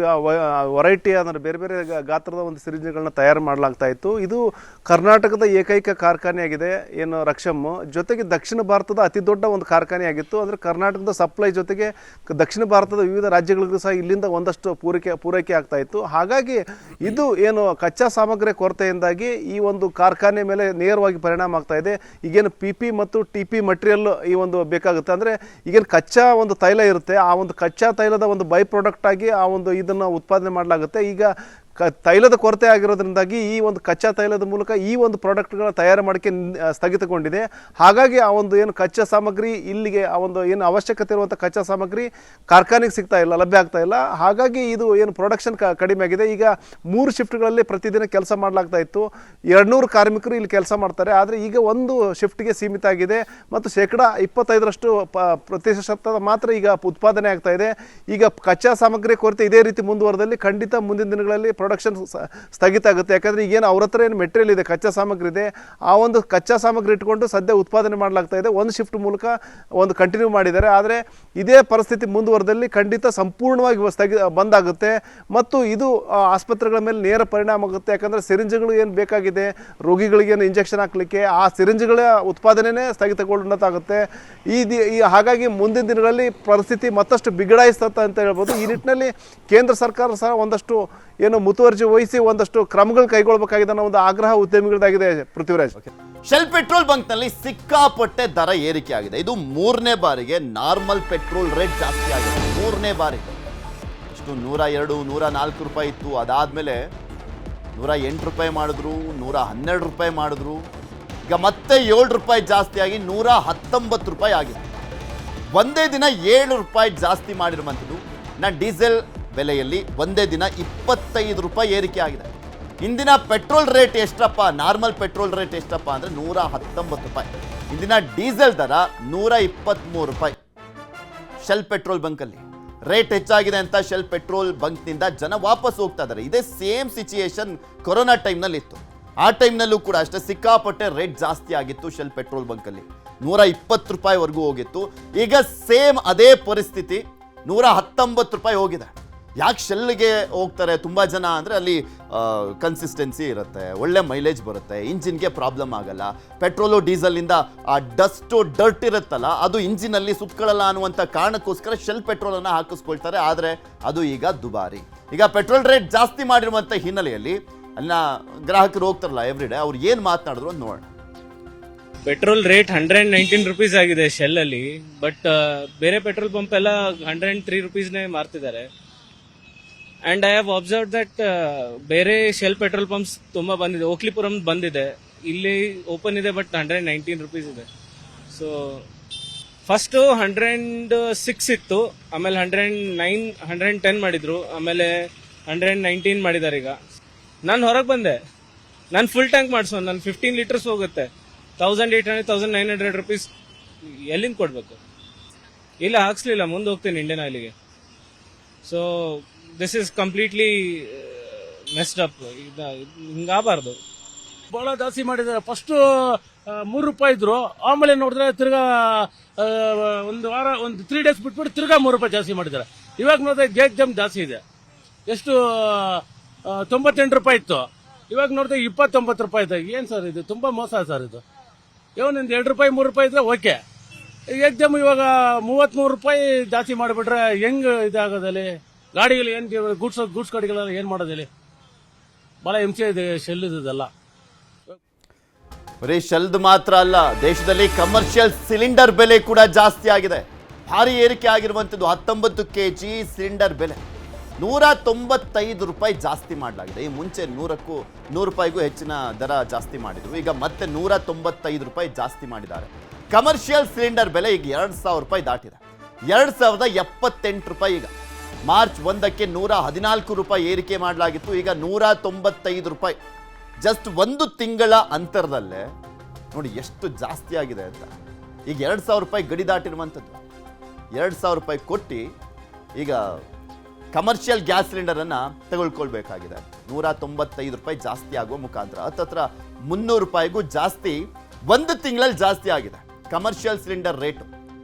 S4: ವೆರೈಟಿ, ಅಂದರೆ ಬೇರೆ ಬೇರೆ ಗಾತ್ರದ ಒಂದು ಸಿರಿಂಜ್ಗಳನ್ನ ತಯಾರು ಮಾಡಲಾಗ್ತಾ ಇತ್ತು. ಇದು ಕರ್ನಾಟಕದ ಏಕೈಕ ಕಾರ್ಖಾನೆಯಾಗಿದೆ ಏನು ರಕ್ಷಮ್. ಜೊತೆಗೆ ದಕ್ಷಿಣ ಭಾರತದ ಅತಿ ದೊಡ್ಡ ಒಂದು ಕಾರ್ಖಾನೆಯಾಗಿತ್ತು. ಅಂದರೆ ಕರ್ನಾಟಕದ ಸಪ್ಲೈ ಜೊತೆಗೆ ದಕ್ಷಿಣ ಭಾರತದ ವಿವಿಧ ರಾಜ್ಯಗಳಿಗೂ ಸಹ ಇಲ್ಲಿಂದ ಒಂದಷ್ಟು ಪೂರೈಕೆ ಆಗ್ತಾ ಇತ್ತು. ಹಾಗಾಗಿ ಇದು ಏನು ಕಚ್ಚಾ ಸಾಮಗ್ರಿ ಕೊರತೆಯಿಂದಾಗಿ ಈ ಒಂದು ಕಾರ್ಖಾನೆ ಮೇಲೆ ನೇರವಾಗಿ ಪರಿಣಾಮ ಆಗ್ತಾ ಇದೆ. ಈಗೇನು PP ಮತ್ತು TP ಮಟೀರಿಯಲ್ ಈ ಒಂದು ಬೇಕಾಗುತ್ತೆ. ಅಂದರೆ ಈಗೇನು ಕಚ್ಚಾ ಒಂದು ತೈಲ ಇರುತ್ತೆ, ಆ ಒಂದು ಕಚ್ಚಾ ತೈಲದ ಒಂದು ಬೈ ಪ್ರಾಡಕ್ಟ್ ಆಗಿ ಆ ಒಂದು ಇದನ್ನು ಉತ್ಪಾದನೆ ಮಾಡಲಾಗುತ್ತೆ. ಈಗ ತೈಲದ ಕೊರತೆ ಆಗಿರೋದ್ರಿಂದಾಗಿ ಈ ಒಂದು ಕಚ್ಚಾ ತೈಲದ ಮೂಲಕ ಈ ಒಂದು ಪ್ರಾಡಕ್ಟ್ಗಳ ತಯಾರು ಮಾಡೋಕ್ಕೆ ಸ್ಥಗಿತಗೊಂಡಿದೆ. ಹಾಗಾಗಿ ಆ ಒಂದು ಏನು ಕಚ್ಚಾ ಸಾಮಗ್ರಿ ಇಲ್ಲಿಗೆ ಆ ಒಂದು ಏನು ಅವಶ್ಯಕತೆ ಇರುವಂಥ ಕಚ್ಚಾ ಸಾಮಗ್ರಿ ಕಾರ್ಖಾನೆಗೆ ಸಿಗ್ತಾ ಇಲ್ಲ, ಲಭ್ಯ ಆಗ್ತಾ ಇಲ್ಲ. ಹಾಗಾಗಿ ಇದು ಏನು ಪ್ರೊಡಕ್ಷನ್ ಕಡಿಮೆ ಆಗಿದೆ. ಈಗ 3 ಶಿಫ್ಟ್ಗಳಲ್ಲಿ ಪ್ರತಿದಿನ ಕೆಲಸ ಮಾಡಲಾಗ್ತಾ ಇತ್ತು. 200 ಕಾರ್ಮಿಕರು ಇಲ್ಲಿ ಕೆಲಸ ಮಾಡ್ತಾರೆ. ಆದರೆ ಈಗ ಒಂದು ಶಿಫ್ಟ್ಗೆ ಸೀಮಿತ ಆಗಿದೆ ಮತ್ತು 25% ಪ್ರತಿಶತ ಮಾತ್ರ ಈಗ ಉತ್ಪಾದನೆ ಆಗ್ತಾ ಇದೆ. ಈಗ ಕಚ್ಚಾ ಸಾಮಗ್ರಿ ಕೊರತೆ ಇದೇ ರೀತಿ ಮುಂದುವರೆದಲ್ಲಿ ಖಂಡಿತ ಮುಂದಿನ ದಿನಗಳಲ್ಲಿ ಪ್ರೊಡಕ್ಷನ್ ಸ್ಥಗಿತ ಆಗುತ್ತೆ. ಯಾಕಂದರೆ ಈಗೇನು ಅವ್ರ ಹತ್ರ ಏನು ಮೆಟೀರಿಯಲ್ ಇದೆ, ಕಚ್ಚಾ ಸಾಮಗ್ರಿ ಇದೆ, ಆ ಒಂದು ಕಚ್ಚಾ ಸಾಮಗ್ರಿ ಇಟ್ಕೊಂಡು ಸದ್ಯ ಉತ್ಪಾದನೆ ಮಾಡಲಾಗ್ತಾ ಇದೆ. ಒಂದು ಶಿಫ್ಟ್ ಮೂಲಕ ಒಂದು ಕಂಟಿನ್ಯೂ ಮಾಡಿದ್ದಾರೆ. ಆದರೆ ಇದೇ ಪರಿಸ್ಥಿತಿ ಮುಂದುವರೆದಲ್ಲಿ ಖಂಡಿತ ಸಂಪೂರ್ಣವಾಗಿ ಬಂದಾಗುತ್ತೆ ಮತ್ತು ಇದು ಆಸ್ಪತ್ರೆಗಳ ಮೇಲೆ ನೇರ ಪರಿಣಾಮ ಆಗುತ್ತೆ. ಯಾಕಂದರೆ ಸಿರಿಂಜ್ಗಳು ಏನು ಬೇಕಾಗಿದೆ ರೋಗಿಗಳಿಗೇನು ಇಂಜೆಕ್ಷನ್ ಹಾಕಲಿಕ್ಕೆ, ಆ ಸಿರಿಂಜ್ಗಳ ಉತ್ಪಾದನೆಯೇ ಸ್ಥಗಿತಗೊಳ್ಳೋದಾಗುತ್ತೆ. ಹಾಗಾಗಿ ಮುಂದಿನ ದಿನಗಳಲ್ಲಿ ಪರಿಸ್ಥಿತಿ ಮತ್ತಷ್ಟು ಬಿಗಡಾಯಿಸ್ತದೆ ಅಂತ ಹೇಳ್ಬೋದು. ಈ ನಿಟ್ಟಿನಲ್ಲಿ ಕೇಂದ್ರ ಸರ್ಕಾರ ಸಹ ಒಂದಷ್ಟು ಏನು ಮುತುವರ್ಜಿ ವಹಿಸಿ ಒಂದಷ್ಟು ಕ್ರಮಗಳು ಕೈಗೊಳ್ಳಬೇಕಾಗಿದೆ ಅನ್ನೋ ಒಂದು ಆಗ್ರಹ ಉದ್ಯಮಿಗಳದಾಗಿದೆ. ಪೃಥ್ವಿರಾಜ್,
S1: ಶೆಲ್ ಪೆಟ್ರೋಲ್ ಬಂಕ್ನಲ್ಲಿ ಸಿಕ್ಕಾಪಟ್ಟೆ ದರ ಏರಿಕೆ ಆಗಿದೆ. ಇದು 3ನೇ ಬಾರಿಗೆ ನಾರ್ಮಲ್ ಪೆಟ್ರೋಲ್ ರೇಟ್ ಜಾಸ್ತಿ ಆಗಿದೆ. 3ನೇ ಬಾರಿ ಇಷ್ಟು 102, 104 ರೂಪಾಯಿ ಇತ್ತು. ಅದಾದಮೇಲೆ 108 ರೂಪಾಯಿ ಮಾಡಿದ್ರು, 112 ರೂಪಾಯಿ ಮಾಡಿದ್ರು. ಈಗ ಮತ್ತೆ 7 ರೂಪಾಯಿ ಜಾಸ್ತಿ ಆಗಿ 119 ರೂಪಾಯಿ ಆಗಿದೆ. ಒಂದೇ ದಿನ 7 ರೂಪಾಯಿ ಜಾಸ್ತಿ ಮಾಡಿರುವಂಥದ್ದು. ಡೀಸೆಲ್ ಬೆಲೆಯಲ್ಲಿ ಒಂದೇ ದಿನ 25 ರೂಪಾಯಿ ಏರಿಕೆ ಆಗಿದೆ. ಇಂದಿನ ಪೆಟ್ರೋಲ್ ರೇಟ್ ಎಷ್ಟಪ್ಪ, ನಾರ್ಮಲ್ ಪೆಟ್ರೋಲ್ ರೇಟ್ ಎಷ್ಟಪ್ಪ ಅಂದರೆ 119 ರೂಪಾಯಿ. ಇಂದಿನ ಡೀಸೆಲ್ ದರ 123 ರೂಪಾಯಿ. ಶೆಲ್ ಪೆಟ್ರೋಲ್ ಬಂಕಲ್ಲಿ ರೇಟ್ ಹೆಚ್ಚಾಗಿದೆ ಅಂತ ಶೆಲ್ ಪೆಟ್ರೋಲ್ ಬಂಕ್ನಿಂದ ಜನ ವಾಪಸ್ ಹೋಗ್ತಾ ಇದ್ದಾರೆ. ಇದೇ ಸೇಮ್ ಸಿಚುಯೇಷನ್ ಕೊರೋನಾ ಟೈಮ್ನಲ್ಲಿ ಇತ್ತು. ಆ ಟೈಮ್ನಲ್ಲೂ ಕೂಡ ಅಷ್ಟೇ ಸಿಕ್ಕಾಪಟ್ಟೆ ರೇಟ್ ಜಾಸ್ತಿ ಆಗಿತ್ತು. ಶೆಲ್ ಪೆಟ್ರೋಲ್ ಬಂಕಲ್ಲಿ 120 ರೂಪಾಯಿವರೆಗೂ ಹೋಗಿತ್ತು. ಈಗ ಸೇಮ್ ಅದೇ ಪರಿಸ್ಥಿತಿ 119 ರೂಪಾಯಿ ಹೋಗಿದೆ. ಯಾಕೆ ಶೆಲ್ಗೆ ಹೋಗ್ತಾರೆ ತುಂಬ ಜನ ಅಂದರೆ ಅಲ್ಲಿ ಕನ್ಸಿಸ್ಟೆನ್ಸಿ ಇರುತ್ತೆ, ಒಳ್ಳೆ ಮೈಲೇಜ್ ಬರುತ್ತೆ, ಇಂಜಿನ್ಗೆ ಪ್ರಾಬ್ಲಮ್ ಆಗಲ್ಲ. ಪೆಟ್ರೋಲು ಡೀಸೆಲಿಂದ ಆ ಡರ್ಟ್ ಇರುತ್ತಲ್ಲ ಅದು ಇಂಜಿನಲ್ಲಿ ಸುತ್ಕೊಳ್ಳಲ್ಲ ಅನ್ನುವಂಥ ಕಾರಣಕ್ಕೋಸ್ಕರ ಶೆಲ್ ಪೆಟ್ರೋಲನ್ನು ಹಾಕಿಸ್ಕೊಳ್ತಾರೆ. ಆದರೆ ಅದು ಈಗ ದುಬಾರಿ. ಈಗ ಪೆಟ್ರೋಲ್ ರೇಟ್ ಜಾಸ್ತಿ ಮಾಡಿರುವಂಥ ಹಿನ್ನೆಲೆಯಲ್ಲಿ ಅಲ್ಲಿನ ಗ್ರಾಹಕರು ಹೋಗ್ತಾರಲ್ಲ ಎವ್ರಿಡೇ, ಅವ್ರು ಏನು ಮಾತನಾಡಿದ್ರು ಅಂತ ನೋಡೋಣ.
S5: ಪೆಟ್ರೋಲ್ ರೇಟ್ 119 ರುಪೀಸ್ ಆಗಿದೆ ಶೆಲ್ ಅಲ್ಲಿ. ಬಟ್ ಬೇರೆ ಪೆಟ್ರೋಲ್ ಪಂಪ್ ಎಲ್ಲ 103 ರುಪೀಸ್ನೇ ಮಾರ್ತಿದ್ದಾರೆ. And I have observe that ಬೇರೆ ಶೆಲ್ ಪೆಟ್ರೋಲ್ ಪಂಪ್ಸ್ ತುಂಬಾ ಬಂದಿದೆ. ಓಕ್ಲಿಪುರಂ ಬಂದಿದೆ, ಇಲ್ಲಿ ಓಪನ್ ಇದೆ, ಬಟ್ 119 ರುಪೀಸ್ ಇದೆ. ಸೊ ಫಸ್ಟ್ 106 ಇತ್ತು, ಆಮೇಲೆ 109, 110 ಮಾಡಿದ್ರು, ಆಮೇಲೆ 119 ಮಾಡಿದ್ದಾರೆ. ಈಗ ನಾನು ಹೊರಗೆ ಬಂದೆ, ನಾನು ಫುಲ್ ಟ್ಯಾಂಕ್ ಮಾಡಿಸೋ, ನಾನು 15 ಲೀಟರ್ಸ್ ಹೋಗುತ್ತೆ. 1800, 1900 ರುಪೀಸ್ ಎಲ್ಲಿಂದ ಕೊಡಬೇಕು? ಇಲ್ಲ ಹಾಕ್ಸ್ಲಿಲ್ಲ, ಮುಂದೆ ಹೋಗ್ತೀನಿ ಇಂಡಿಯನ್ ಆಯಿಲಿಗೆ. So this is completely messed up. ಹಿಂಗಾಗಬಾರ್ದು.
S6: ಬಹಳ ಜಾಸ್ತಿ ಮಾಡಿದ್ದಾರೆ. ಫಸ್ಟ್ 3 ರೂಪಾಯಿ ಇದ್ರು, ಆಮೇಲೆ ನೋಡಿದ್ರೆ ತಿರ್ಗಾ ಒಂದು ವಾರ, ಒಂದು 3 ಡೇಸ್ ಬಿಟ್ಬಿಟ್ಟು ತಿರ್ಗಾ 3 ರೂಪಾಯಿ ಜಾಸ್ತಿ ಮಾಡಿದ್ದಾರೆ. ಇವಾಗ ನೋಡಿದ್ರೆ ಗೇಟ್ ಜಂಪ್ ಜಾಸ್ತಿ ಇದೆ. ಎಷ್ಟು 98 ರೂಪಾಯಿ ಇತ್ತು, ಇವಾಗ ನೋಡಿದ್ರೆ 29 ರೂಪಾಯಿ ಇದೆ. ಏನ್ ಸರ್ ಇದು? ತುಂಬಾ ಮೋಸ ಸರ್ ಇದು. ಇವನೊಂದು 2 ರೂಪಾಯಿ 3 ರೂಪಾಯಿ ಇದ್ರೆ ಓಕೆ. ಎಕ್ದಮ್ ಇವಾಗ 33 ರೂಪಾಯಿ ಜಾಸ್ತಿ ಮಾಡಿಬಿಟ್ರೆ ಹೆಂಗ್ ಇದಾಗೋದಲ್ಲಿ? ಗಾಡಿಗಳು ಏನ್ ಗೂಡ್ಸ್ ಗಾಡಿಗಳೆಲ್ಲ ಏನ್ ಮಾಡೋದಲ್ಲಿ? ಬಹಳ ಹಿಂಸೆ ಇದೆ ಶೆಲ್ ಇದೆಲ್ಲ.
S1: ಬರೀ ಶೆಲ್ದ್ ಮಾತ್ರ ಅಲ್ಲ, ದೇಶದಲ್ಲಿ ಕಮರ್ಷಿಯಲ್ ಸಿಲಿಂಡರ್ ಬೆಲೆ ಕೂಡ ಜಾಸ್ತಿ ಆಗಿದೆ. ಭಾರಿ ಏರಿಕೆ ಆಗಿರುವಂಥದ್ದು. 19 kg ಸಿಲಿಂಡರ್ ಬೆಲೆ 195 ರೂಪಾಯಿ ಜಾಸ್ತಿ ಮಾಡಲಾಗಿದೆ. ಈ ಮುಂಚೆ 100 ರೂಪಾಯಿಗೂ ಹೆಚ್ಚಿನ ದರ ಜಾಸ್ತಿ ಮಾಡಿದ್ರು. ಈಗ ಮತ್ತೆ 195 ರೂಪಾಯಿ ಜಾಸ್ತಿ ಮಾಡಿದ್ದಾರೆ. ಕಮರ್ಷಿಯಲ್ ಸಿಲಿಂಡರ್ ಬೆಲೆ ಈಗ 2000 ರೂಪಾಯಿ ದಾಟಿದೆ. 2078 ರೂಪಾಯಿ. ಈಗ ಮಾರ್ಚ್ 1ಕ್ಕೆ 114 ರೂಪಾಯಿ ಏರಿಕೆ ಮಾಡಲಾಗಿತ್ತು. ಈಗ 195 ರೂಪಾಯಿ. ಜಸ್ಟ್ ಒಂದು ತಿಂಗಳ ಅಂತರದಲ್ಲೇ ನೋಡಿ ಎಷ್ಟು ಜಾಸ್ತಿ ಆಗಿದೆ ಅಂತ. ಈಗ 2000 ರೂಪಾಯಿ ಗಡಿ ದಾಟಿರುವಂಥದ್ದು. 2000 ರೂಪಾಯಿ ಕೊಟ್ಟು ಈಗ ಕಮರ್ಷಿಯಲ್ ಗ್ಯಾಸ್ ಸಿಲಿಂಡರನ್ನು ತಗೊಳ್ಕೊಳ್ಬೇಕಾಗಿದೆ. 195 ರೂಪಾಯಿ ಜಾಸ್ತಿ ಆಗುವ ಮುಖಾಂತರ ಹತ್ತತ್ರ 300 ರೂಪಾಯಿಗೂ ಜಾಸ್ತಿ ಒಂದು ತಿಂಗಳಲ್ಲಿ ಜಾಸ್ತಿ ಆಗಿದೆ ಕಮರ್ಷಿಯಲ್ ಸಿಲಿಂಡರ್ ರೇಟು.